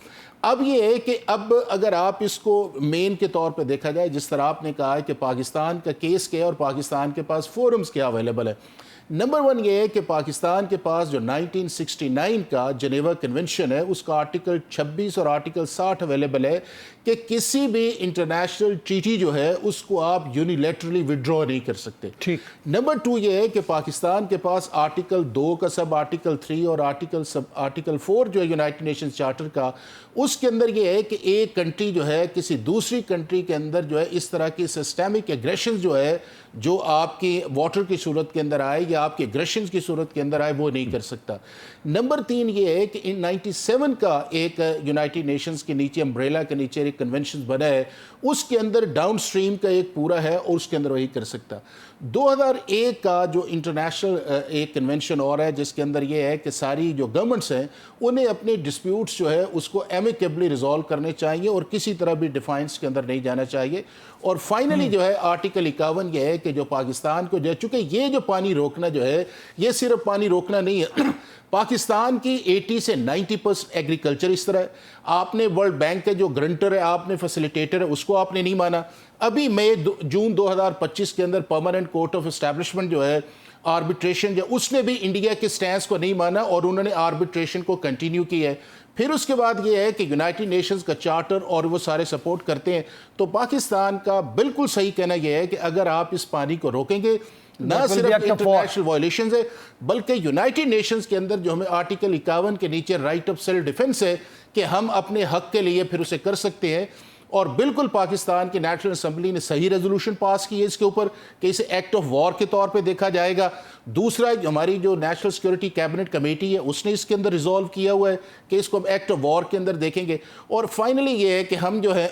اب یہ ہے کہ اب اگر آپ اس کو مین کے طور پہ دیکھا جائے, جس طرح آپ نے کہا ہے کہ پاکستان کا کیس کیا اور پاکستان کے پاس فورمز کیا اویلیبل ہے. نمبر 1 یہ ہے کہ پاکستان کے پاس جو 1969 کا جنیوا کنونشن ہے اس کا آرٹیکل 26 اور آرٹیکل 60 اویلیبل ہے کہ کسی بھی انٹرنیشنل ٹریٹی جو ہے اس کو آپ یونیلیٹرلی وڈرا نہیں کر سکتے. نمبر 2 یہ ہے کہ پاکستان کے پاس آرٹیکل 2 کا سب آرٹیکل 3 اور آرٹیکل 4 جو ہے یونائٹڈ نیشنز چارٹر کا, اس کے اندر یہ ہے کہ ایک کنٹری جو ہے کسی دوسری کنٹری کے اندر جو ہے اس طرح کی سسٹیمک ایگریشن جو ہے جو آپ کی واٹر کی صورت کے اندر آئے یا آپ کی ایگریشنز کی صورت کے اندر آئے وہ نہیں کر سکتا. نمبر 3 یہ ہے کہ 97 کا ایک یونائٹڈ نیشنز کے نیچے امبریلا کے نیچے ایک کنونشن بنا ہے, اس کے اندر ڈاؤن سٹریم کا ایک پورا ہے اور اس کے اندر وہی کر سکتا. 2001 کا جو انٹرنیشنل ایک کنونشن اور ہے جس کے اندر یہ ہے کہ ساری جو گورنمنٹس ہیں انہیں اپنے ڈسپیوٹس جو ہے اس کو ایمیکیبلی ریزالو کرنے چاہیے اور کسی طرح بھی ڈیفائنس کے اندر نہیں جانا چاہیے. اور فائنلی جو ہے آرٹیکل 51 یہ ہے کہ جو پاکستان کو جو ہے, چونکہ یہ جو پانی روکنا جو ہے یہ صرف پانی روکنا نہیں ہے, پاکستان کی 80 سے 90% ایگریکلچر اس طرح ہے. آپ نے ورلڈ بینک کے جو گرنٹر ہے, آپ نے فیسیلیٹیٹر ہے, اس کو آپ نے نہیں مانا. ابھی جون 2025 کے اندر پرماننٹ کورٹ آف اسٹیبلشمنٹ جو ہے آربیٹریشن جو اس نے بھی انڈیا کے سٹینس کو نہیں مانا اور انہوں نے آربیٹریشن کو کنٹینیو کی ہے. پھر اس کے بعد یہ ہے کہ یونائٹڈ نیشنز کا چارٹر اور وہ سارے سپورٹ کرتے ہیں. تو پاکستان کا بالکل صحیح کہنا یہ ہے کہ اگر آپ اس پانی کو روکیں گے نہ صرف انٹرنیشنل وائلیشنز ہے بلکہ یونائٹڈ نیشنز کے اندر جو ہمیں آرٹیکل 51 کے نیچے رائٹ آف سیلف ڈیفنس ہے کہ ہم اپنے حق کے لیے پھر اسے کر سکتے ہیں. اور بالکل پاکستان کی نیشنل اسمبلی نے صحیح ریزولوشن پاس کی ہے اس کے اوپر کہ اسے ایکٹ آف وار کے طور پہ دیکھا جائے گا. دوسرا ہماری جو نیشنل سیکورٹی کیبنٹ کمیٹی ہے اس نے اس کے اندر ریزولو کیا ہوا ہے کہ اس کو ہم ایکٹ آف وار کے اندر دیکھیں گے. اور فائنلی یہ ہے کہ ہم جو ہے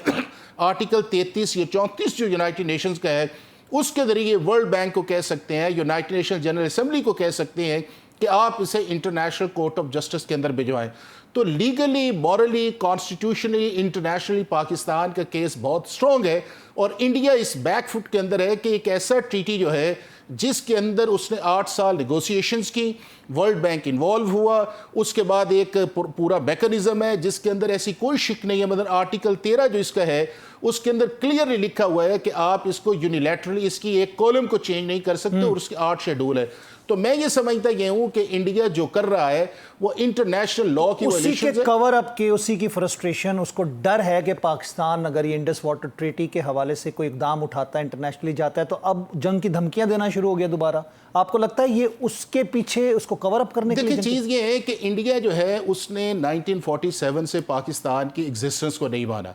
آرٹیکل 33 یا 34 جو یونائٹڈ نیشنز کا ہے اس کے ذریعے ورلڈ بینک کو کہہ سکتے ہیں, یونائٹڈ نیشن جنرل اسمبلی کو کہہ سکتے ہیں کہ آپ اسے انٹرنیشنل کورٹ آف جسٹس کے اندر بھجوائیں. تو legally, morally, constitutionally, internationally Pakistan کا کیس بہت سٹرونگ ہے، اور انڈیا اس بیک فٹ کے اندر ہے کہ ایک ایسا ٹریٹی جو ہے جس کے اندر اس نے 8 سال نیگوسیشنز کی، ورلڈ بینک انوالو ہوا، اس کے بعد ایک پورا میکنزم ہے جس کے اندر ایسی کوئی شک نہیں ہے. مطلب آرٹیکل 13 جو اس کا ہے اس کے اندر کلیئرلی لکھا ہوا ہے کہ آپ اس کو یونیلیٹرلی اس کی ایک کالم کو چینج نہیں کر سکتے، اور اس کے 8 شیڈول ہے. تو میں یہ سمجھتا یہ ہوں کہ انڈیا جو کر رہا ہے وہ انٹرنیشنل لا کی اسی کے کور اپ کے، اسی کی فرسٹریشن، اس کو ڈر ہے کہ پاکستان اگر یہ انڈس واٹر ٹریٹی کے حوالے سے کوئی اقدام اٹھاتا ہے، انٹرنیشنلی جاتا ہے، تو اب جنگ کی دھمکیاں دینا شروع ہو گیا دوبارہ. آپ کو لگتا ہے یہ اس کے پیچھے اس کو کور اپ کرنے کے لیے؟ دیکھیں چیز یہ ہے کہ انڈیا جو ہے اس نے 1947 سے پاکستان کی ایگزسٹنس کو نہیں مانا.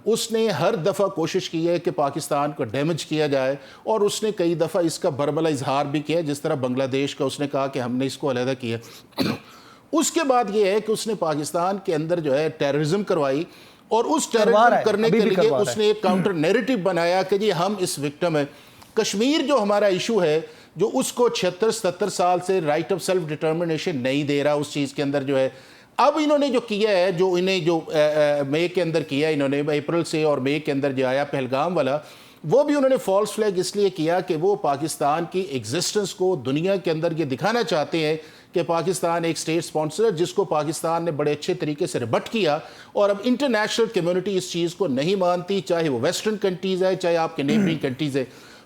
اس نے ہر دفعہ کوشش کی ہے کہ پاکستان کو ڈیمیج کیا جائے، اور اس نے کئی دفعہ اس کا برملا اظہار بھی کیا، جس طرح بنگلہ دیش کا اس نے کہا کہ ہم نے اس کو علیحدہ کیا. اس کے بعد یہ ہے کہ اس نے پاکستان کے اندر جو ہے ٹیررزم کروائی، اور اس ٹیررزم کرنے کے لیے اس نے ایک کاؤنٹر نیریٹو بنایا کہ جی ہم اس وکٹم ہیں. کشمیر جو ہمارا ایشو ہے، جو اس کو 76-77 سال سے رائٹ آف سیلف ڈٹرمنیشن نہیں دے رہا، اس چیز کے اندر جو ہے اب انہوں نے جو کیا ہے، جو انہیں جو مئی کے اندر کیا انہوں نے، اپریل سے اور مئی کے اندر جو آیا پہلگام والا، وہ بھی انہوں نے فالس فلیگ اس لیے کیا کہ وہ پاکستان کی ایگزسٹنس کو دنیا کے اندر یہ دکھانا چاہتے ہیں کہ پاکستان ایک سٹیٹ سپانسر ہے، جس کو پاکستان نے بڑے اچھے طریقے سے ریبٹ کیا. اور اب انٹرنیشنل کمیونٹی اس چیز کو نہیں مانتی، چاہے وہ ویسٹرن کنٹریز ہے، چاہے آپ کے نیبرنگ کنٹریز ہے.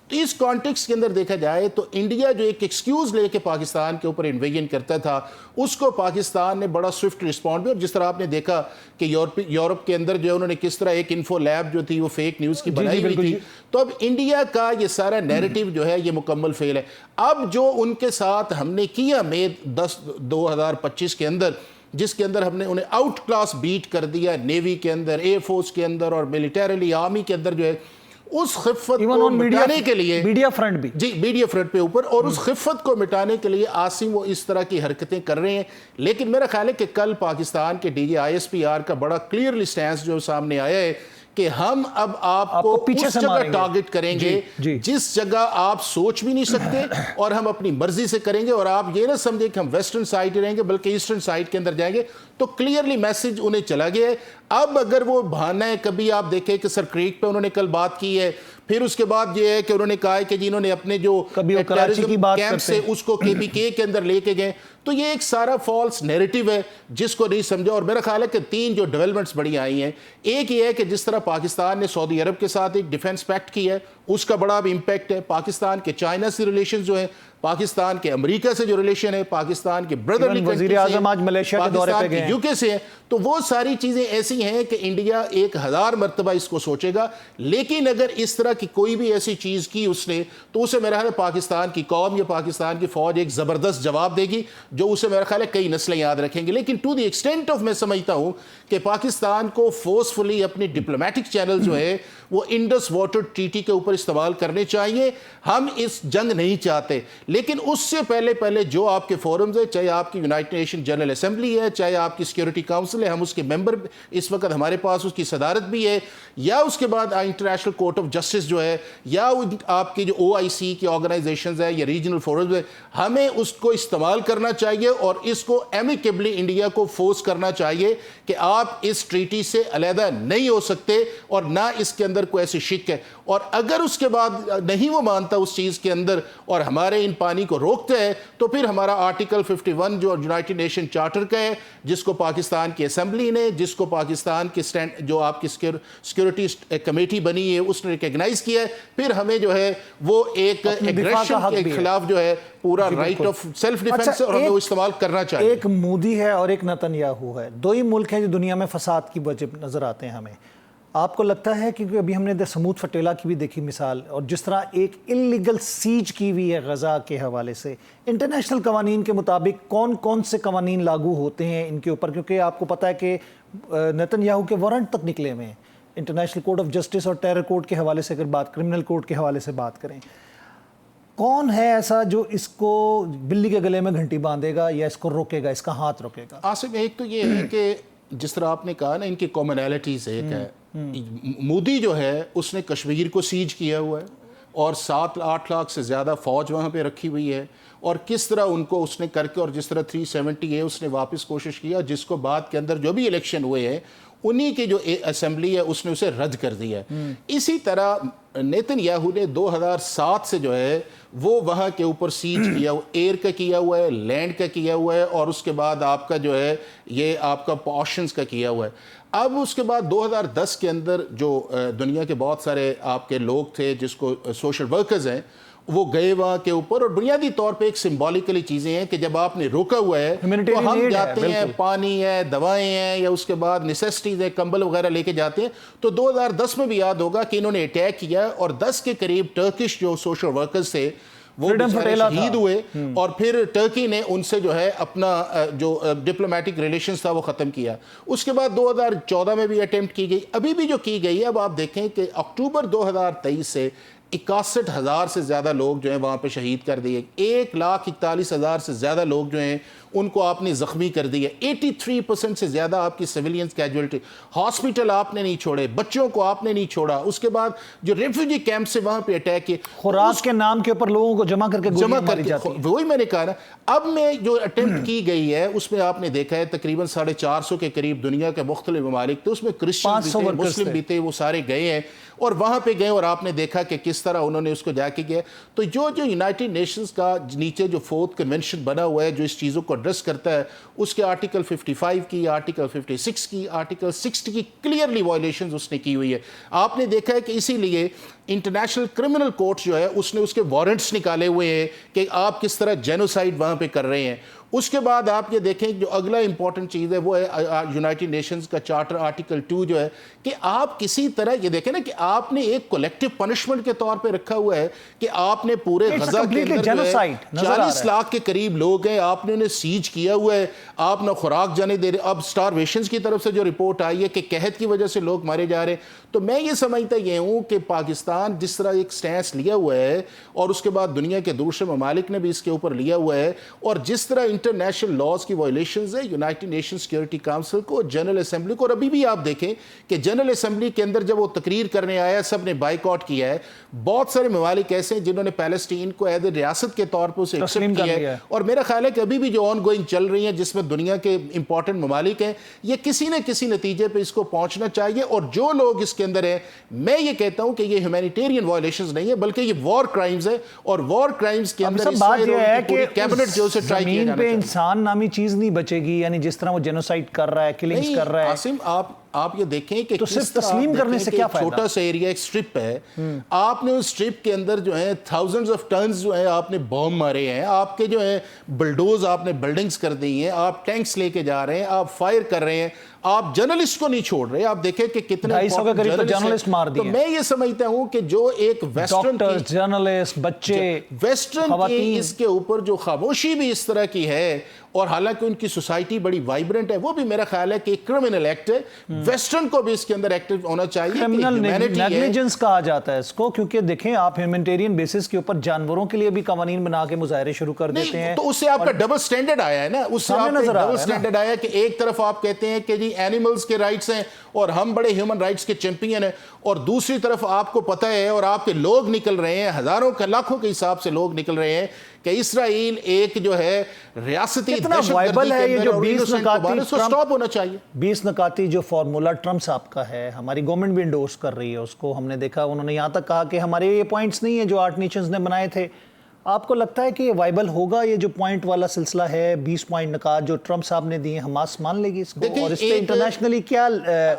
تو اس کانٹیکس کے اندر دیکھا جائے تو انڈیا جو ایک ایکسکیوز لے کے پاکستان کے اوپر انویژن کرتا تھا، اس کو پاکستان نے بڑا سوئفٹ رسپونڈ بھی. اور جس طرح آپ نے دیکھا کہ یورپ کے اندر جو انہوں نے کس طرح ایک انفو لیب جو تھی وہ فیک نیوز کی بنائی ہوئی تھی. تو اب انڈیا کا یہ سارا نیریٹو جو ہے یہ مکمل فیل ہے. اب جو ان کے ساتھ ہم نے کیا مئی 10 2025 کے اندر، جس کے اندر ہم نے انہیں آؤٹ کلاس بیٹ کر دیا نیوی کے اندر، ایئر فورس کے اندر، اور ملیٹریلی آرمی کے اندر جو ہے، اس خفت کو مٹانے کے لیے میڈیا فرنٹ بھی، جی میڈیا فرنٹ پہ اوپر، اور اس خفت کو مٹانے کے لیے عاصم وہ اس طرح کی حرکتیں کر رہے ہیں. لیکن میرا خیال ہے کہ کل پاکستان کے ڈی جی ISPR کا بڑا کلیئرلی سٹینس جو سامنے آیا ہے کہ ہم اب آپ کو اس جگہ ٹارگٹ کریں گے جس جگہ آپ سوچ بھی نہیں سکتے، اور ہم اپنی مرضی سے کریں گے. اور آپ یہ نہ سمجھیں کہ ہم ویسٹرن سائڈ رہیں گے بلکہ ایسٹرن سائڈ کے اندر جائیں گے. تو کلیئرلی میسج انہیں چلا گیا ہے. اب اگر وہ بہانہ ہے، کبھی آپ دیکھیں کہ سر کریک پہ انہوں نے کل بات کی ہے، پھر اس کے بعد یہ ہے کہ انہوں نے کہا ہے کہ جی انہوں نے اپنے جو کیمپ سے اس کو KPK کے اندر لے کے گئے. تو یہ ایک سارا فالس نیریٹو ہے جس کو نہیں سمجھا. اور میرا خیال ہے کہ 3 جو ڈیولپمنٹس بڑی آئی ہیں، ایک یہ ہے کہ جس طرح پاکستان نے سعودی عرب کے ساتھ ایک ڈیفنس پیکٹ کیا ہے، اس کا بڑا بھی امپیکٹ ہے. پاکستان کے چائنا سے ریلیشنز جو ہیں، پاکستان کے امریکہ سے جو ریلیشن ہے، پاکستان کے برادرلی وزیر اعظم آج ملیشیا کے دورے پہ گئے ہیں، UK سے ہیں. تو وہ ساری چیزیں ایسی ہیں کہ انڈیا 1000 مرتبہ اس کو سوچے گا. لیکن اگر اس طرح کی کوئی بھی ایسی چیز کی اس نے، تو اسے میرا خیال ہے پاکستان کی قوم یا پاکستان کی فوج ایک زبردست جواب دے گی، جو اسے میرا خیال ہے کئی نسلیں یاد رکھیں گے. لیکن ٹو دی ایکسٹینٹ آف، میں سمجھتا ہوں کہ پاکستان کو فورسفلی اپنی ڈپلومیٹک چینل جو ہے وہ انڈس واٹر ٹریٹی کے اوپر استعمال کرنے چاہیے. ہم اس جنگ نہیں چاہتے، لیکن اس سے پہلے جو آپ کے فورمز ہیں، چاہے آپ کی یونائٹڈ نیشن جنرل اسمبلی ہے، چاہے آپ کی سیکیورٹی کاؤنسل ہے، ہم اس کے ممبر اس وقت ہمارے پاس اس کی صدارت بھی ہے، یا اس کے بعد انٹرنیشنل کورٹ آف جسٹس جو ہے، یا آپ کی جو OIC کی آرگنائزیشنز ہے یا ریجنل فورمز ہے، ہمیں اس کو استعمال کرنا چاہیے. اور اس کو ایمیکیبلی انڈیا کو فورس کرنا چاہیے کہ آپ اس ٹریٹی سے علیحدہ نہیں ہو سکتے، اور نہ اس کے اندر کوئی ایسی شک ہے. اور اگر اس کے بعد نہیں وہ مانتا اس چیز کے اندر اور ہمارے ان پانی کو روکتا ہے، تو پھر ہمارا آرٹیکل 51 جو یونائٹڈ نیشن چارٹر کا ہے، جس کو پاکستان کی اسمبلی نے، جس کو پاکستان کی جو آپ کی سیکیورٹی کمیٹی بنی ہے اس نے ریکگنائز کیا ہے، پھر ہمیں جو ہے وہ ایک ایگریشن کے خلاف جو ہے پورا رائٹ آف سیلف ڈیفنس ہے، اور ہمیں وہ استعمال کرنا چاہیے. ایک مودی ہے اور ایک نتن یاہو ہے، 2 ہی ملک ہیں جو دنیا میں فساد کی وجہ نظر آتے ہیں ہمیں. آپ کو لگتا ہے کہ ابھی ہم نے سمود فٹیلہ کی بھی دیکھی مثال، اور جس طرح ایک انلیگل سیج کی ہوئی ہے غزہ کے حوالے سے، انٹرنیشنل قوانین کے مطابق کون کون سے قوانین لاگو ہوتے ہیں ان کے اوپر؟ کیونکہ آپ کو پتہ ہے کہ نتن یاہو کے وارنٹ تک نکلے ہوئے ہیں انٹرنیشنل کورٹ آف جسٹس اور ٹیرر کورٹ کے حوالے سے. اگر بات کرمنل کورٹ کے حوالے سے بات کریں، کون ہے ایسا جو اس کو بلی کے گلے میں گھنٹی باندھے گا یا اس کو روکے گا، اس کا ہاتھ روکے گا؟ آصف، ایک تو یہ ہے کہ جس طرح آپ نے کہا نا، ان کی کامنالٹیز ایک ہے. مودی جو ہے اس نے کشمیر کو سیج کیا ہوا ہے، اور 7-8 لاکھ سے زیادہ فوج وہاں پہ رکھی ہوئی ہے، اور کس طرح ان کو اس نے کر کے، اور جس طرح 370 ہے اس نے واپس کوشش کیا، جس کو بعد کے اندر جو بھی الیکشن ہوئے ہیں انہی کی جو اسمبلی ہے اس نے اسے رد کر دیا ہے۔ اسی طرح نیتن یاہو نے 2007 سے جو ہے وہ وہاں کے اوپر سیج کیا ہوا، ایئر کا کیا ہوا ہے، لینڈ کا کیا ہوا ہے، اور اس کے بعد آپ کا جو ہے یہ آپ کا پوشنز کا کیا ہوا ہے۔ اب اس کے بعد 2010 کے اندر جو دنیا کے بہت سارے آپ کے لوگ تھے جس کو سوشل ورکرز ہیں، وہ گئے وہاں کے اوپر، اور بنیادی طور پہ ایک سمبولیکلی چیزیں ہیں کہ جب آپ نے روکا ہوا ہے تو ہم جاتے ہیں، پانی ہے، دوائیں ہیں، یا اس کے بعد نیسیسٹیز ہیں، کمبل وغیرہ لے کے جاتے ہیں۔ تو 2010 میں بھی یاد ہوگا کہ انہوں نے اٹیک کیا، اور 10 کے قریب ٹرکش جو سوشل ورکرز تھے وہ شہید ہوئے، اور پھر ٹرکی نے ان سے جو ہے اپنا جو ڈپلومیٹک ریلیشنز تھا وہ ختم کیا۔ اس کے بعد 2014 میں بھی اٹیمپٹ کی گئی، ابھی بھی جو کی گئی ہے۔ اب آپ دیکھیں کہ اکتوبر 2023 سے 61,000 سے زیادہ لوگ جو ہیں وہاں پہ شہید کر دیے، 1,41,000 سے زیادہ لوگ جو ہیں ان کو آپ نے زخمی کر دیا، 83% سے زیادہ آپ کی سیویلینز کیجویلٹی، ہاسپٹل آپ نے نہیں چھوڑے، بچوں کو آپ نے نہیں چھوڑا۔ اس کے بعد جو ریفیوجی کیمپ سے وہاں پہ اٹیک کیے، خوراک کے نام کے اوپر لوگوں کو جمع کر کے گولیاں ماری جاتی ہیں۔ وہی میں نے کہا نا، اب میں جو اٹیمپٹ کی گئی ہے اس میں آپ نے دیکھا ہے تقریباً 450 کے قریب دنیا کے مختلف ممالک تھے، اس میں کرسچن بھی تھے، مسلم بھی تھے، وہ سارے گئے ہیں اور وہاں پہ گئے، اور آپ نے دیکھا کہ کس طرح انہوں نے اس کو جا کے کیا۔ تو جو یونائٹڈ نیشنز کا نیچے جو 4th کنونشن بنا ہوا ہے جو اس چیزوں کو ایڈریس کرتا ہے، اس کے آرٹیکل 55 کی، آرٹیکل 56 کی، آرٹیکل 60 کی کلیئرلی وائلیشنز اس نے کی ہوئی ہے۔ آپ نے دیکھا ہے کہ اسی لیے انٹرنیشنل کرمنل کورٹ جو ہے اس نے اس کے وارنٹس نکالے ہوئے ہیں کہ آپ کس طرح جینوسائیڈ وہاں پہ کر رہے ہیں۔ اس کے بعد آپ یہ دیکھیں جو اگلا امپورٹنٹ چیز ہے وہ ہے یونائٹڈ نیشنز کا چارٹر آرٹیکل 2 جو ہے کہ آپ کسی طرح یہ دیکھیں نا کہ آپ نے ایک کولیکٹیو پنشمنٹ کے طور پہ رکھا ہوا ہے کہ آپ نے پورے غزہ کے اندر جو ہے 40 لاکھ کے قریب لوگ ہیں، آپ نے انہیں سیج کیا ہوا ہے، آپ نہ خوراک جانے دے رہے۔ اب سٹارویشنز کی طرف سے جو رپورٹ آئی ہے کہ قحط کی وجہ سے لوگ مارے جا رہے ہیں۔ تو میں یہ سمجھتا یہ ہوں کہ پاکستان جس طرح ایک سٹینس لیا ہوا ہے، اور اس کے بعد دنیا کے دوسرے ممالک نے بھی اس کے اوپر لیا ہوا ہے، اور جس طرح انٹرنیشنل لاز کی وائلیشنز ہے یونائٹڈ نیشن سیکورٹی کاؤنسل کو، جنرل اسمبلی کو، اور ابھی بھی آپ دیکھیں کہ جنرل اسمبلی کے اندر جب وہ تقریر کرنے آیا سب نے بائیکاٹ کیا ہے۔ بہت سارے ممالک ایسے ہیں جنہوں نے پیلسٹین کو ایز اے ریاست کے طور پر اسے ایکسپٹ کیا ہے، اور میرا خیال ہے کہ ابھی بھی جو آن گوئنگ چل رہی ہیں جس میں دنیا کے امپورٹنٹ ممالک ہیں، یہ کسی نہ کسی نتیجے پہ اس کو پہنچنا چاہیے۔ اور جو لوگ اس کے اندر ہیں، میں یہ کہتا ہوں کہ یہ ہیومینیٹیرین وائلیشنز نہیں ہے بلکہ یہ وار کرائمز ہے، اور وار کرائمز کے اندر بات یہ ہے کہ کیبنٹ جو اسے ٹرائی کیا زمین جانا پہ چاہیے۔ انسان نامی چیز نہیں بچے گی، یعنی جس طرح وہ جینوسائیڈ کر رہا ہے، کلنگز کر رہا ہے۔ عاصم آپ یہ دیکھیں کہ تو صرف تسلیم کرنے سے کیا فائدہ؟ چھوٹا سا ایریا ایک سٹرپ ہے، آپ نے اس سٹرپ کے اندر جو ہے تھاؤزنڈز آف ٹنز جو ہے آپ نے بوم مارے ہیں، آپ کے جو ہے بلڈوز آپ نے بلڈنگز کر دی ہیں، آپ ٹینکس لے کے جا رہے ہیں، آپ فائر کر رہے ہیں، آپ جرنلسٹ کو نہیں چھوڑ رہے۔ آپ دیکھیں کہ کتنے 250 کے قریب جرنلسٹ مار دیے۔ تو میں یہ سمجھتا ہوں کہ جو ایک ویسٹرن ڈاکٹرز، جرنلسٹ، بچے، ویسٹرن کی اس کے اوپر جو خاموشی بھی اس طرح کی ہے، اور حالانکہ ان کی سوسائٹی بڑی وائبرنٹ ہے، وہ بھی میرا خیال ہے کہ ایک کرمنل ایکٹ ہے، ویسٹرن کو بھی اس کے اندر ایکٹیو ہونا چاہیے۔ کرمنل نیگلیجنس کہا جاتا ہے اس کو، کیونکہ دیکھیں آپ ہیومینٹیرین بیسس کے اوپر جانوروں کے لیے بھی قوانین بنا کے مظاہرے شروع کر دیتے ہیں، تو اس سے آپ کا ڈبل سٹینڈرڈ آیا ہے نا، اس سے آپ کا ڈبل سٹینڈرڈ آیا کہ ایک طرف آپ کہتے ہیں کہ جی اینیملز کے رائٹس ہیں اور ہم بڑے ہیومن رائٹس کے چیمپئن ہیں، اور دوسری طرف آپ کو پتہ ہے اور آپ کے لوگ نکل رہے ہیں، ہزاروں کا لاکھوں کے حساب سے لوگ نکل رہے ہیں کہ اسرائیل ایک جو ہے ریاستی دہشت گردی کے اندر، اور اس کو سٹاپ ہونا چاہیے۔ 20 نکاتی جو فارمولا ٹرمپ صاحب کا ہے، ہماری گورنمنٹ بھی انڈورس کر رہی ہے اس کو، ہم نے دیکھا انہوں نے یہاں تک کہا کہ ہمارے یہ پوائنٹس نہیں ہیں جو 8 نیشنز نے بنائے تھے۔ آپ کو لگتا ہے کہ یہ وائبل ہوگا، یہ جو پوائنٹ والا سلسلہ ہے، 20 پوائنٹ نکات جو ٹرمپ صاحب نے دیے، حماس مان لے گی اس کو، اور اس پہ انٹرنیشنلی کیا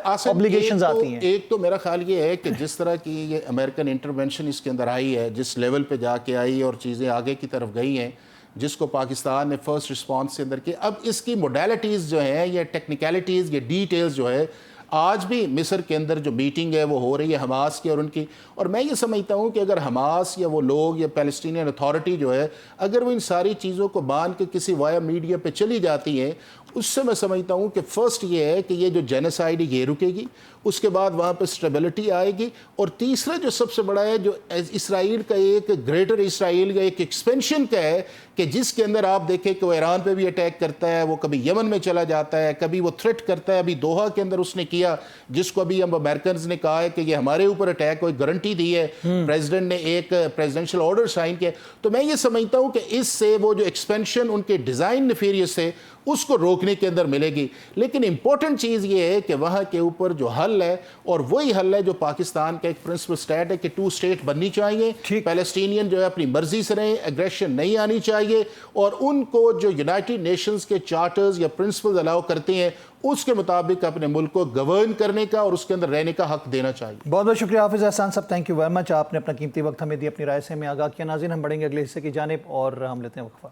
اوبلیگیشنز آتی ہیں؟ ایک تو میرا خیال یہ ہے کہ جس طرح کی یہ امریکن انٹرونشن اس کے اندر آئی ہے، جس لیول پہ جا کے آئی اور چیزیں آگے کی طرف گئی ہیں، جس کو پاکستان نے فرسٹ رسپانس سے اندر کی، اب اس کی موڈیلٹیز جو ہیں، یہ ٹیکنیکلٹیز، یہ ڈیٹیلز جو ہے، آج بھی مصر کے اندر جو میٹنگ ہے وہ ہو رہی ہے حماس کی اور ان کی، اور میں یہ سمجھتا ہوں کہ اگر حماس یا وہ لوگ یا پیلسٹینین اتھارٹی جو ہے، اگر وہ ان ساری چیزوں کو باندھ کے کسی وایا میڈیا پہ چلی جاتی ہیں، اس سے میں سمجھتا ہوں کہ فرسٹ یہ ہے کہ یہ جو جینوسائیڈ یہ رکے گی، اس کے بعد وہاں پہ سٹیبلٹی آئے گی، اور تیسرا جو سب سے بڑا ہے جو اسرائیل کا ایک گریٹر اسرائیل کا ایک ایکسپینشن کا ہے کہ کہ جس کے اندر آپ دیکھیں کہ وہ ایران پہ بھی اٹیک کرتا ہے, وہ کبھی یمن میں چلا جاتا ہے, کبھی وہ تھریٹ کرتا ہے. ابھی دوحہ کے اندر اس نے کیا, جس کو ابھی ہم امریکنز نے کہا ہے کہ یہ ہمارے اوپر اٹیک کوئی گارنٹی دی ہے, پریزیڈنٹ نے ایک پریزیڈنشل آرڈر سائن کیا. تو میں یہ سمجھتا ہوں کہ اس سے وہ جو ایکسپینشن ان کے ڈیزائن نیفیریس ہے اس کو روکنے کے اندر ملے گی. لیکن امپورٹنٹ چیز یہ ہے کہ وہاں کے اوپر جو حل ہے, اور وہی حل ہے جو پاکستان کا ایک پرنسپل سٹیٹ ہے کہ 2 اسٹیٹ بننی چاہیے. پیلسٹینین جو ہے اپنی مرضی سے رہیں, ایگریشن نہیں آنی چاہیے, اور ان کو جو یونائٹڈ نیشنز کے چارٹرز یا پرنسپلز الاؤ کرتے ہیں اس کے مطابق اپنے ملک کو گورن کرنے کا اور اس کے اندر رہنے کا حق دینا چاہیے. بہت بہت شکریہ حافظ احسان صاحب, تھینک یو ویری مچ. آپ نے اپنا قیمتی وقت ہمیں دی, اپنی رائے سے ہمیں آگاہ کیا. ناظرین, ہم بڑھیں گے اگلے حصے کی جانب اور ہم لیتے ہیں وقفہ.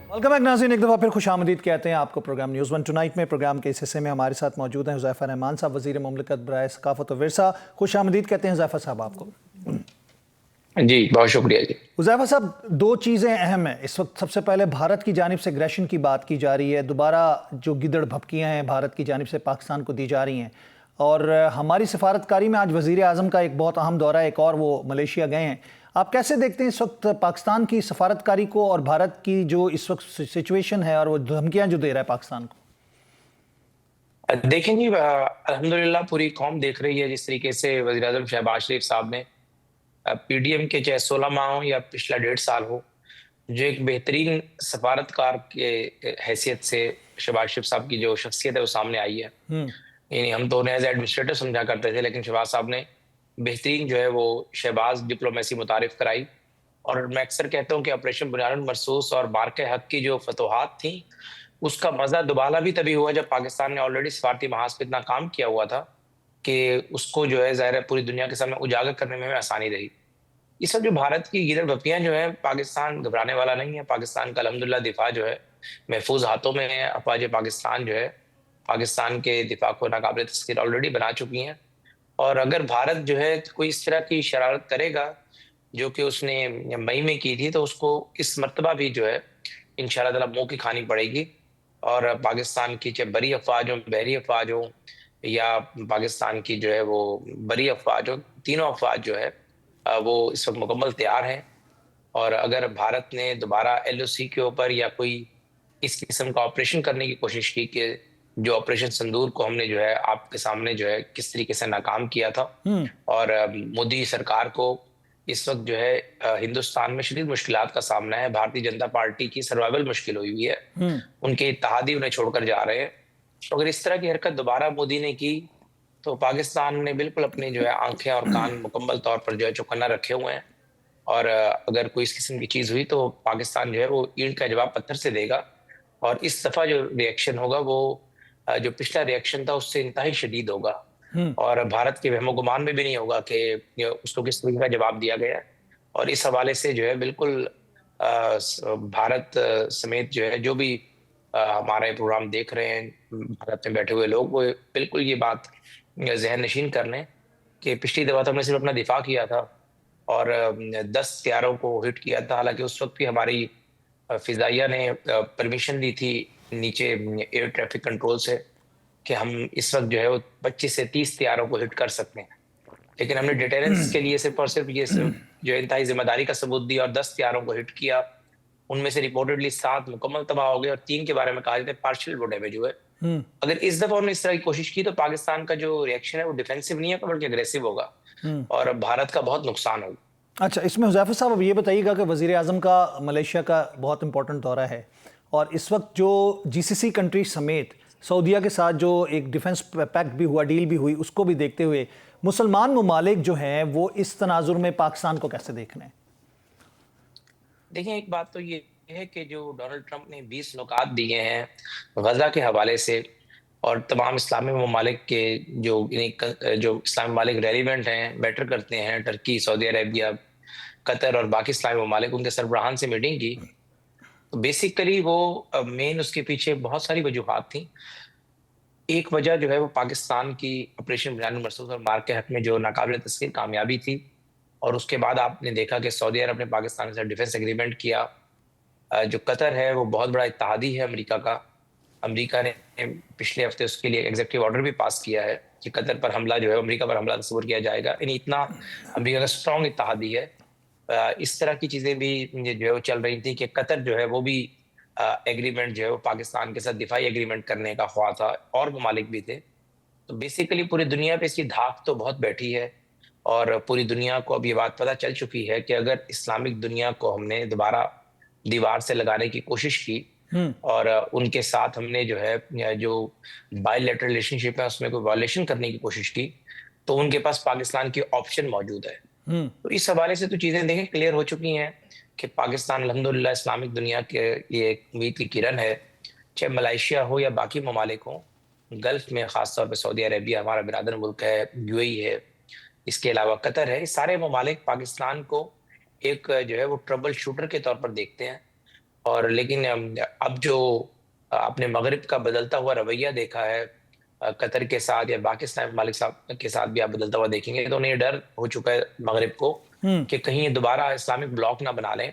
ویلکم بیک ناظرین, ایک دفعہ پھر خوش آمدید کہتے ہیں آپ کو پروگرام نیوز ون ٹونائٹ میں. پروگرام کے اس حصے میں ہمارے ساتھ موجود ہیں حذیفہ رحمان صاحب, وزیر مملکت برائے ثقافت و ورثہ. خوش آمدید کہتے ہیں حذیفہ صاحب آپ کو. جی بہت شکریہ. جی حذیفہ صاحب, 2 چیزیں اہم ہیں اس وقت. سب سے پہلے بھارت کی جانب سے ایگریشن کی بات کی جا رہی ہے, دوبارہ جو گدڑ بھپکیاں ہیں بھارت کی جانب سے پاکستان کو دی جا رہی ہیں, اور ہماری سفارتکاری میں آج وزیر اعظم کا ایک بہت اہم دورہ ہے, ایک اور وہ ملیشیا گئے ہیں. آپ کیسے دیکھتے ہیں اس وقت پاکستان کی سفارتکاری کو اور بھارت کی جو اس وقت سچویشن ہے اور وہ دھمکیاں جو دے رہا ہے پاکستان کو؟ دیکھیں جی, الحمدللہ پوری قوم دیکھ رہی ہے جس طریقے سے وزیر اعظم شہباز شریف صاحب نے پی ڈی ایم کے چاہے 16 ماہ ہو یا پچھلا 1.5 سال ہو, جو ایک بہترین سفارتکار کے حیثیت سے شہباز شریف صاحب کی جو شخصیت ہے وہ سامنے آئی ہے. یعنی ہم تو انہیں ایز ایڈمنسٹریٹر سمجھا کرتے تھے, لیکن شہباز صاحب نے بہترین جو ہے وہ شہباز ڈپلومیسی متعارف کرائی. اور میں اکثر کہتا ہوں کہ آپریشن بنیاد مرصوص اور بارکہ حق کی جو فتوحات تھیں اس کا مزہ دوبارہ بھی تبھی ہوا جب پاکستان نے آلریڈی سفارتی محاذ پہ اتنا کام کیا ہوا تھا کہ اس کو جو ہے ظاہر ہے پوری دنیا کے سامنے اجاگر کرنے میں آسانی رہی. اس وقت جو بھارت کی گدڑ بھپکیاں جو ہیں, پاکستان گھبرانے والا نہیں ہے. پاکستان کا الحمدللہ دفاع جو ہے محفوظ ہاتھوں میں ہے. افواج پاکستان جو ہے پاکستان کے دفاع کو ناقابل تسخیر آلریڈی بنا چکی ہیں. اور اگر بھارت جو ہے کوئی اس طرح کی شرارت کرے گا جو کہ اس نے مئی میں کی تھی, تو اس کو اس مرتبہ بھی جو ہے انشاءاللہ تعالی منہ کی کھانی پڑے گی. اور پاکستان کی چاہے بری افواج ہوں, بحری افواج ہوں, یا پاکستان کی جو ہے وہ بری افواج ہوں, تینوں افواج جو ہے وہ اس وقت مکمل تیار ہیں. اور اگر بھارت نے دوبارہ ایل او سی کے اوپر یا کوئی اس قسم کا آپریشن کرنے کی کوشش کی, کہ جو آپریشن سندور کو ہم نے جو ہے آپ کے سامنے جو ہے کس طریقے سے ناکام کیا تھا, اور مودی سرکار کو اس وقت جو ہے ہندوستان میں شدید مشکلات کا سامنا ہے. بھارتی جنتا پارٹی کی سروائیول مشکل ہوئی ہے, ان کے اتحادی انہیں چھوڑ کر جا رہے ہیں. اگر اس طرح کی حرکت دوبارہ مودی نے کی تو پاکستان نے بالکل اپنی جو ہے آنکھیں اور کان مکمل طور پر جو ہے چوکنا رکھے ہوئے ہیں. اور اگر کوئی اس قسم کی چیز ہوئی تو پاکستان جو ہے وہ اینٹ کا جواب پتھر سے دے گا. اور اس دفعہ جو ریئیکشن ہوگا وہ جو پچھلا ریئیکشن تھا اس سے انتہائی شدید ہوگا, اور بھارت کے وہم و گمان میں بھی نہیں ہوگا کہ اس کو کس طریقے کا جواب دیا گیا. اور اس حوالے سے جو ہے بالکل بھارت سمیت جو ہے جو بھی ہمارے پروگرام دیکھ رہے ہیں بھارت میں بیٹھے ہوئے لوگ, وہ بالکل یہ بات ذہن نشین کر لیں کہ پچھلی دفعہ تو ہم نے صرف اپنا دفاع کیا تھا اور 10 طیاروں کو ہٹ کیا تھا. حالانکہ اس وقت بھی ہماری فضائیہ نے پرمیشن دی تھی نیچے ایئر ٹریفک کنٹرول سے کہ ہم اس وقت جو ہے وہ 25 سے 30 طیاروں کو ہٹ کر سکتے ہیں. لیکن ہم نے ڈیٹیرنس کے لیے صرف اور صرف یہ جو انتہائی ذمہ داری کا ثبوت دیا اور 10 طیاروں کو ہٹ کیا. ان میں سے ریپورٹڈلی 7 مکمل تباہ ہو گئے اور 3 کے بارے میں کہا جاتا ہے پارشل وہ ڈیمیج ہوئے. اگر اس دفعہ انہوں نے اس طرح کی کوشش کی تو پاکستان کا جو ریئیکشن ہے وہ ڈیفینسو نہیں ہے بلکہ اگریسو ہوگا, اور بھارت کا بہت نقصان ہوگا. اچھا, اس میں حذیفہ صاحب اب یہ بتائیے گا کہ وزیر اعظم کا ملیشیا کا بہت امپورٹنٹ دورہ ہے, اور اس وقت جو جی سی سی کنٹری سمیت سعودیہ کے ساتھ جو ایک ڈیفنس پیکٹ بھی ہوا, ڈیل بھی ہوئی, اس کو بھی دیکھتے ہوئے مسلمان ممالک جو ہیں وہ اس تناظر میں پاکستان کو کیسے دیکھ رہے ہیں؟ دیکھیں, ایک بات تو یہ ہے کہ جو ڈونلڈ ٹرمپ نے 20 نکات دیے ہیں غزہ کے حوالے سے, اور تمام اسلامی ممالک کے جو اسلامی ممالک ریلیونٹ ہیں, میٹر کرتے ہیں, ٹرکی, سعودی عربیہ, قطر اور باقی اسلامی ممالک, ان کے سربراہان سے میٹنگ کی. تو بیسیکلی وہ مین اس کے پیچھے بہت ساری وجوہات تھیں. ایک وجہ جو ہے وہ پاکستان کی آپریشن بنیاد مرصوص اور مار کے حق میں جو ناقابل تسخیر کامیابی تھی, اور اس کے بعد آپ نے دیکھا کہ سعودی عرب نے پاکستان کے ساتھ ڈیفنس ایگریمنٹ کیا. جو قطر ہے وہ بہت بڑا اتحادی ہے امریکہ کا, امریکہ نے پچھلے ہفتے اس کے لیے ایگزیکٹو آرڈر بھی پاس کیا ہے کہ قطر پر حملہ جو ہے امریکہ پر حملہ تصور کیا جائے گا. یعنی اتنا امریکہ کا اسٹرانگ اتحادی ہے. اس طرح کی چیزیں بھی جو ہے وہ چل رہی تھی کہ قطر جو ہے وہ بھی ایگریمنٹ جو ہے وہ پاکستان کے ساتھ دفاعی ایگریمنٹ کرنے کا خواہ تھا, اور ممالک بھی تھے. تو بیسیکلی پوری دنیا پہ اس کی دھاک تو بہت بیٹھی ہے, اور پوری دنیا کو اب یہ بات پتہ چل چکی ہے کہ اگر اسلامک دنیا کو ہم نے دوبارہ دیوار سے لگانے کی کوشش کی اور ان کے ساتھ ہم نے جو ہے جو بائی لیٹرل ریلیشن شپ ہے اس میں کوئی وائلیشن کرنے کی کوشش کی, تو ان کے پاس پاکستان کی آپشن موجود ہے. تو اس حوالے سے تو چیزیں دیکھیں کلیئر ہو چکی ہیں کہ پاکستان الحمدللہ اسلامک دنیا کے یہ ایک امید کی کرن ہے. چاہے ملائیشیا ہو یا باقی ممالک ہوں, گلف میں خاص طور پہ سعودی عربیہ ہمارا برادر ملک ہے, یو اے ای ہے, اس کے علاوہ قطر ہے, یہ سارے ممالک پاکستان کو ایک جو ہے وہ ٹربل شوٹر کے طور پر دیکھتے ہیں. اور لیکن اب جو آپ نے مغرب کا بدلتا ہوا رویہ دیکھا ہے قطر کے ساتھ یا باقی اسلامی ممالک کے ساتھ بھی آپ بدلتا ہوا دیکھیں گے, تو انہیں ڈر ہو چکا ہے مغرب کو کہ کہیں دوبارہ اسلامک بلاک نہ بنا لیں.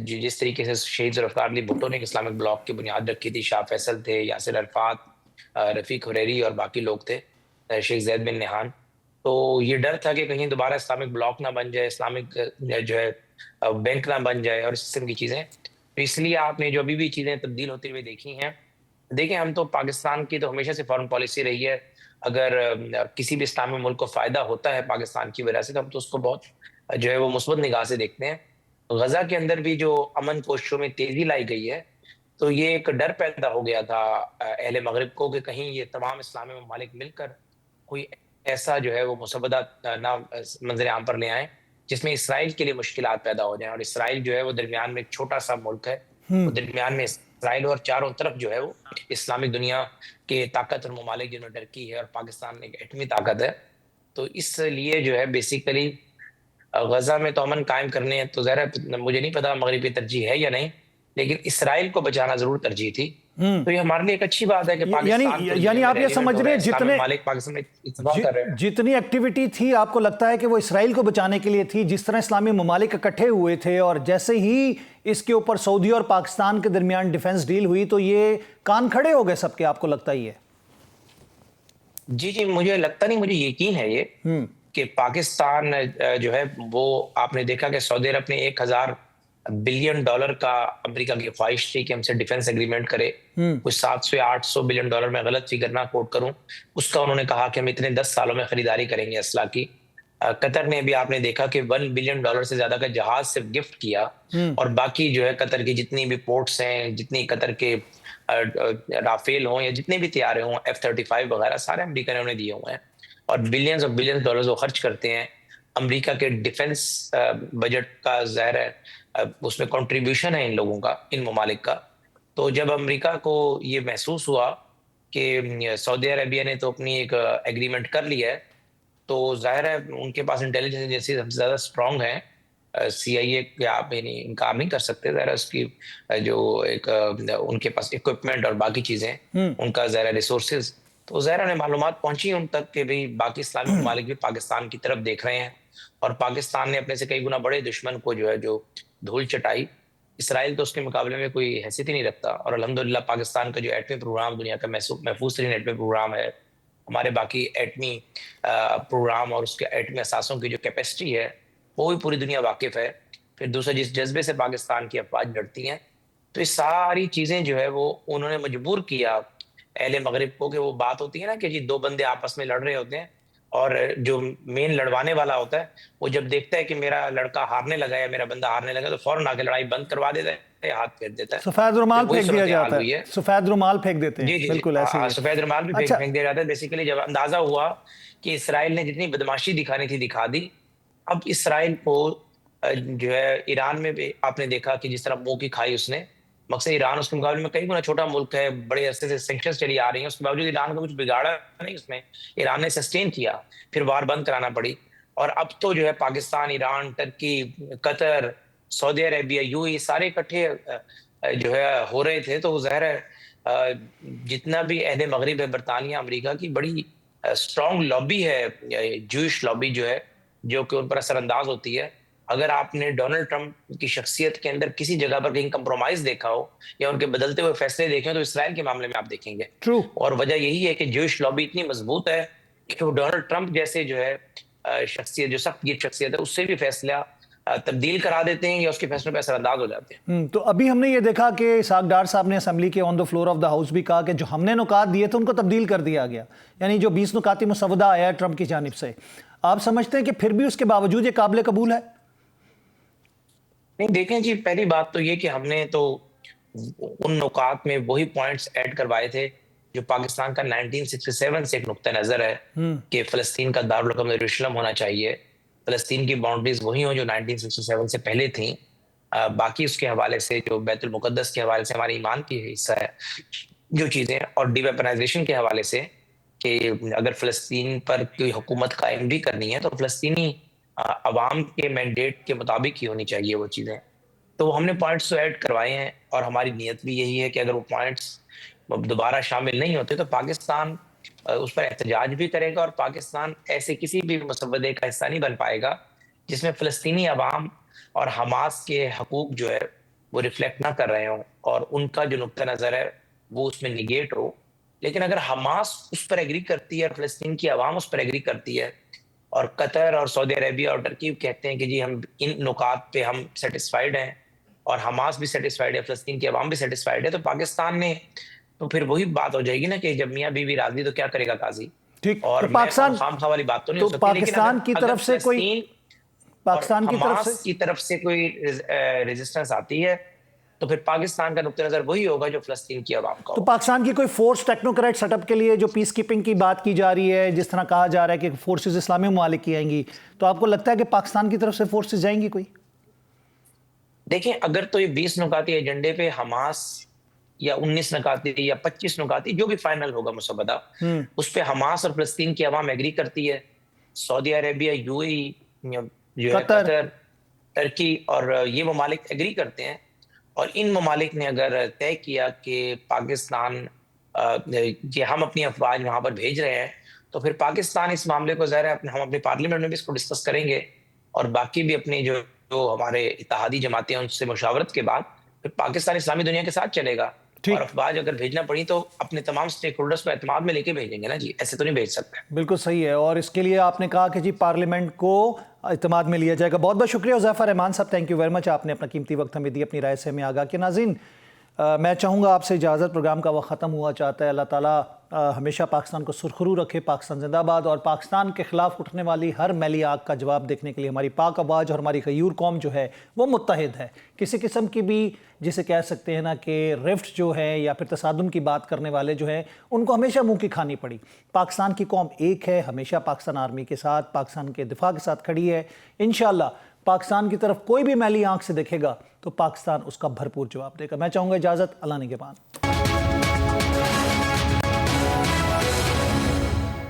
جس طریقے سے شہید ذوالفقار علی بھٹو نے اسلامک بلاک کی بنیاد رکھی تھی, شاہ فیصل تھے, یاسر عرفات, رفیق حریری اور باقی لوگ تھے, شیخ زید بن نہان. تو یہ ڈر تھا کہ کہیں دوبارہ اسلامک بلاک نہ بن جائے, اسلامک جو ہے بینک نہ بن جائے اور اس قسم کی چیزیں. تو اس لیے آپ نے جو ابھی بھی چیزیں تبدیل ہوتی ہوئی دیکھی ہیں, دیکھیں ہم تو پاکستان کی تو ہمیشہ سے فارن پالیسی رہی ہے, اگر کسی بھی اسلامی ملک کو فائدہ ہوتا ہے پاکستان کی وجہ سے تو ہم تو اس کو بہت جو ہے وہ مثبت نگاہ سے دیکھتے ہیں. غزہ کے اندر بھی جو امن کوششوں میں تیزی لائی گئی ہے, تو یہ ایک ڈر پیدا ہو گیا تھا اہل مغرب کو کہ کہیں یہ تمام اسلامی ممالک مل کر کوئی ایسا جو ہے وہ مسودہ نہ منظر عام پر لے آئیں جس میں اسرائیل کے لیے مشکلات پیدا ہو جائیں. اور اسرائیل جو ہے وہ درمیان میں ایک چھوٹا سا ملک ہے, وہ درمیان میں اسرائیل اور چاروں طرف جو ہے وہ اسلامک دنیا کے طاقتور ممالک جنہوں نے ٹرکی ہے اور پاکستان ایک ایٹمی طاقت ہے. تو اس لیے جو ہے بیسیکلی غزہ میں تو امن قائم کرنے ہیں, تو ظاہر ہے مجھے نہیں پتا مغربی ترجیح ہے یا نہیں, لیکن اسرائیل کو بچانا ضرور ترجیح تھی. تو یہ ہمارے لیے ایک اچھی بات ہے کہ یعنی آپ یہ سمجھ رہے ہیں جتنی ایکٹیویٹی تھی آپ کو لگتا ہے کہ وہ اسرائیل کو بچانے کے لیے تھی, جس طرح اسلامی ممالک اکٹھے ہوئے تھے اور جیسے ہی اس کے اوپر سعودی اور پاکستان کے درمیان ڈیفنس ڈیل ہوئی تو یہ کان کھڑے ہو گئے سب کے, آپ کو لگتا ہی ہے؟ جی مجھے لگتا نہیں, مجھے یقین ہے یہ کہ پاکستان جو ہے وہ آپ نے دیکھا کہ سعودی عرب نے $1,000 بلین کا امریکہ کی خواہش تھی کہ ہم سے ڈیفنس ایگریمنٹ کرے, کچھ 700 یا 800 بلین ڈالر میں غلط فگر نہ کوٹ کروں, اس کا انہوں نے کہا کہ ہم اتنے 10 سالوں میں خریداری کریں گے اسلحہ کی. قطر نے بھی آپ نے دیکھا کہ $1 بلین سے زیادہ کا جہاز صرف گفٹ کیا, اور باقی جو ہے قطر کی جتنی بھی پورٹس ہیں, جتنی قطر کے رافیل ہوں یا جتنے بھی طیارے ہوں, F-35 وغیرہ, سارے امریکہ نے انہیں دیے ہوئے ہیں, اور بلینز آف بلینز ڈالرز وہ خرچ کرتے ہیں. امریکہ کے ڈیفنس بجٹ کا ظاہر ہے اس میں کنٹریبیوشن ہے ان لوگوں کا, ان ممالک کا. تو جب امریکہ کو یہ محسوس ہوا کہ سعودی عربیہ نے تو اپنی ایک ایگریمنٹ کر لیا ہے, تو ظاہر ہے ان کے پاس انٹیلیجنس ایجنسی سب سے زیادہ اسٹرانگ ہیں, سی آئی اے کے آپ انکار نہیں کر سکتے, ظاہر ہے اس کی جو ایک ان کے پاس اکوپمنٹ اور باقی چیزیں, ان کا ظاہر ریسورسز, تو ظاہر ہے معلومات پہنچی ان تک کہ بھئی باقی اسلامی ممالک بھی پاکستان کی طرف دیکھ رہے ہیں, اور پاکستان نے اپنے سے کئی گنا بڑے دشمن کو جو ہے جو دھول چٹائی. اسرائیل تو اس کے مقابلے میں کوئی حیثیت ہی نہیں رکھتا, اور الحمدللہ پاکستان کا جو ایٹمی پروگرام دنیا کا محفوظ ترین ایٹمی پروگرام ہے, ہمارے باقی ایٹمی پروگرام اور اس کے ایٹمی اثاثوں کی جو کیپیسٹی ہے وہ بھی پوری دنیا واقف ہے. پھر دوسرا جس جذبے سے پاکستان کی افواج لڑتی ہیں, تو یہ ساری چیزیں جو ہے وہ انہوں نے مجبور کیا اہل مغرب کو کہ وہ بات ہوتی ہے نا کہ جی دو بندے آپس میں لڑ رہے ہوتے ہیں, اور جو مین لڑوانے والا ہوتا ہے وہ جب دیکھتا ہے کہ میرا لڑکا ہارنے لگا ہے, میرا بندہ ہارنے لگا, تو فوراً آ کے لڑائی بند کروا دیتا ہے, ہاتھ پھیر دیتا ہے, سفید رومال پھینک دیا جاتا ہے, سفید رومال پھینک دیتے ہیں. جی بالکل ایسے ہی سفید رومال بھی پھینک دیا جاتا ہے. بیسیکلی جب اندازہ ہوا کہ اسرائیل نے جتنی بدماشی دکھانی تھی دکھا دی, اب اسرائیل کو جو ہے ایران میں بھی آپ نے دیکھا کہ جس طرح منہ کی کھائی اس نے, مقصد ایران اس کے مقابلے میں کئی گنا چھوٹا ملک ہے, بڑے عرصے سے سینکشنز چلی آ رہی ہیں, اس کے باوجود ایران کو کچھ بگاڑا نہیں, اس میں ایران نے سسٹین کیا, پھر وار بند کرانا پڑی. اور اب تو جو ہے پاکستان, ایران, ترکی, قطر, سعودی عربیہ, یو اے سارے اکٹھے جو ہے ہو رہے تھے. تو ظاہر ہے جتنا بھی اہل مغرب ہے, برطانیہ, امریکہ کی بڑی اسٹرانگ لابی ہے, جوئش لابی جو ہے, جو کہ ان پر اثر انداز ہوتی ہے, اگر آپ نے ڈونلڈ ٹرمپ کی شخصیت کے اندر کسی جگہ پر کہیں کمپرومائز دیکھا ہو یا ان کے بدلتے ہوئے فیصلے دیکھے ہو تو اسرائیل کے معاملے میں آپ دیکھیں گے. ٹرو. اور وجہ یہی ہے کہ جوش لابی اتنی مضبوط ہے کہ وہ ڈونلڈ ٹرمپ جیسے جو ہے شخصیت، جو سخت گیر شخصیت ہے، اس سے بھی فیصلہ تبدیل کرا دیتے ہیں یا اس کے فیصلوں پہ اثر انداز ہو جاتے ہیں. تو ابھی ہم نے یہ دیکھا کہ اسحاق ڈار صاحب نے اسمبلی کے on the floor of the house بھی کہا کہ جو ہم نے نکات دیے تھے ان کو تبدیل کر دیا گیا، یعنی جو 20 نکاتی مسودہ آیا ہے ٹرمپ کی جانب سے. آپ سمجھتے ہیں کہ پھر بھی اس کے باوجود یہ قابل قبول ہے؟ نہیں دیکھیں جی، پہلی بات تو یہ کہ ہم نے تو ان نکات میں وہی پوائنٹس ایڈ کروائے تھے جو پاکستان کا 1967 سے ایک نقطہ نظر ہے کہ فلسطین کا دارالحکومت یروشلم ہونا چاہیے، فلسطین کی باؤنڈریز وہی ہوں جو 1967 سے پہلے تھیں. باقی اس کے حوالے سے جو بیت المقدس کے حوالے سے ہمارے ایمان کی حصہ ہے جو چیزیں، اور ڈی ویپنائزیشن کے حوالے سے کہ اگر فلسطین پر کوئی حکومت قائم بھی کرنی ہے تو فلسطینی عوام کے مینڈیٹ کے مطابق ہی ہونی چاہیے وہ چیزیں. تو ہم نے پوائنٹس تو ایڈ کروائے ہیں اور ہماری نیت بھی یہی ہے کہ اگر وہ پوائنٹس دوبارہ شامل نہیں ہوتے تو پاکستان اس پر احتجاج بھی کرے گا، اور پاکستان ایسے کسی بھی مسودے کا حصہ نہیں بن پائے گا جس میں فلسطینی عوام اور حماس کے حقوق جو ہے وہ ریفلیکٹ نہ کر رہے ہوں اور ان کا جو نقطہ نظر ہے وہ اس میں نیگیٹ ہو. لیکن اگر حماس اس پر ایگری کرتی ہے اور فلسطین کی عوام اس پر ایگری کرتی ہے اور قطر اور سعودی عربیہ اور ٹرکی کہتے ہیں کہ جی ہم ان نکات پہ ہم سیٹسفائیڈ ہیں اور حماس بھی سیٹسفائیڈ ہے، فلسطین کی عوام بھی سیٹسفائیڈ ہے، تو پاکستان نے تو پھر وہی بات ہو جائے گی نا کہ جب میاں بیوی راضی تو کیا کرے گا قاضی. ٹھیک. اور تو پاکستان خام خواہ والی بات تو نہیں ہو سکتی. پاکستان کی طرف سے کوئی پاکستان کی طرف سے کوئی ریزسٹنس آتی ہے تو پھر پاکستان کا نقطہ نظر وہی ہوگا جو فلسطین کی عوام کا. تو پاکستان کی کوئی فورس ٹیکنوکریٹ سیٹ اپ کے لیے جو پیس کیپنگ کی بات کی جا رہی ہے، جس طرح کہا جا رہا ہے کہ فورسز اسلامی ممالک کی آئیں گی، تو آپ کو لگتا ہے کہ پاکستان کی طرف سے فورسز جائیں گی کوئی؟ دیکھیں اگر تو یہ 20 نکاتی ایجنڈے پہ حماس یا 19 نکاتی یا 25 نکاتی جو بھی فائنل ہوگا مسودہ، اس پہ حماس اور فلسطین کی عوام ایگری کرتی ہے، سعودی عربیہ، یو اے ای، جو ہے قطر، ٹرکی اور یہ ممالک ایگری کرتے ہیں، اور ان ممالک نے اگر طے کیا کہ پاکستان کہ ہم اپنی افواج وہاں پر بھیج رہے ہیں، تو پھر پاکستان اس معاملے کو ظاہر ہے ہم اپنی پارلیمنٹ میں بھی اس کو ڈسکس کریں گے، اور باقی بھی اپنی جو ہمارے اتحادی جماعتیں ہیں ان سے مشاورت کے بعد پھر پاکستان اسلامی دنیا کے ساتھ چلے گا. اور افواج اگر بھیجنا پڑی تو اپنے تمام سٹیک ہولڈرز کو اعتماد میں لے کے بھیجیں گے نا جی، ایسے تو نہیں بھیج سکتے. بالکل صحیح ہے، اور اس کے لیے آپ نے کہا کہ جی پارلیمنٹ کو اعتماد میں لیا جائے گا. بہت بہت شکریہ حذیفہ رحمان صاحب، تھینک یو ویری مچ، آپ نے اپنا قیمتی وقت ہمیں دی، اپنی رائے سے ہمیں آگاہ کیا. ناظرین میں چاہوں گا آپ سے اجازت، پروگرام کا وقت ختم ہوا چاہتا ہے. اللہ تعالیٰ ہمیشہ پاکستان کو سرخرو رکھے. پاکستان زندہ باد. اور پاکستان کے خلاف اٹھنے والی ہر میلی آگ کا جواب دیکھنے کے لیے ہماری پاک افواج اور ہماری غیور قوم جو ہے وہ متحد ہے. کسی قسم کی بھی جسے کہہ سکتے ہیں نا کہ رفٹ جو ہے یا پھر تصادم کی بات کرنے والے جو ہیں ان کو ہمیشہ منہ کی کھانی پڑی. پاکستان کی قوم ایک ہے، ہمیشہ پاکستان آرمی کے ساتھ، پاکستان کے دفاع کے ساتھ کھڑی ہے. انشاءاللہ پاکستان کی طرف کوئی بھی میلی آنکھ سے دیکھے گا تو پاکستان اس کا بھرپور جواب دے گا. میں چاہوں گا اجازت، اللہ نگہبان.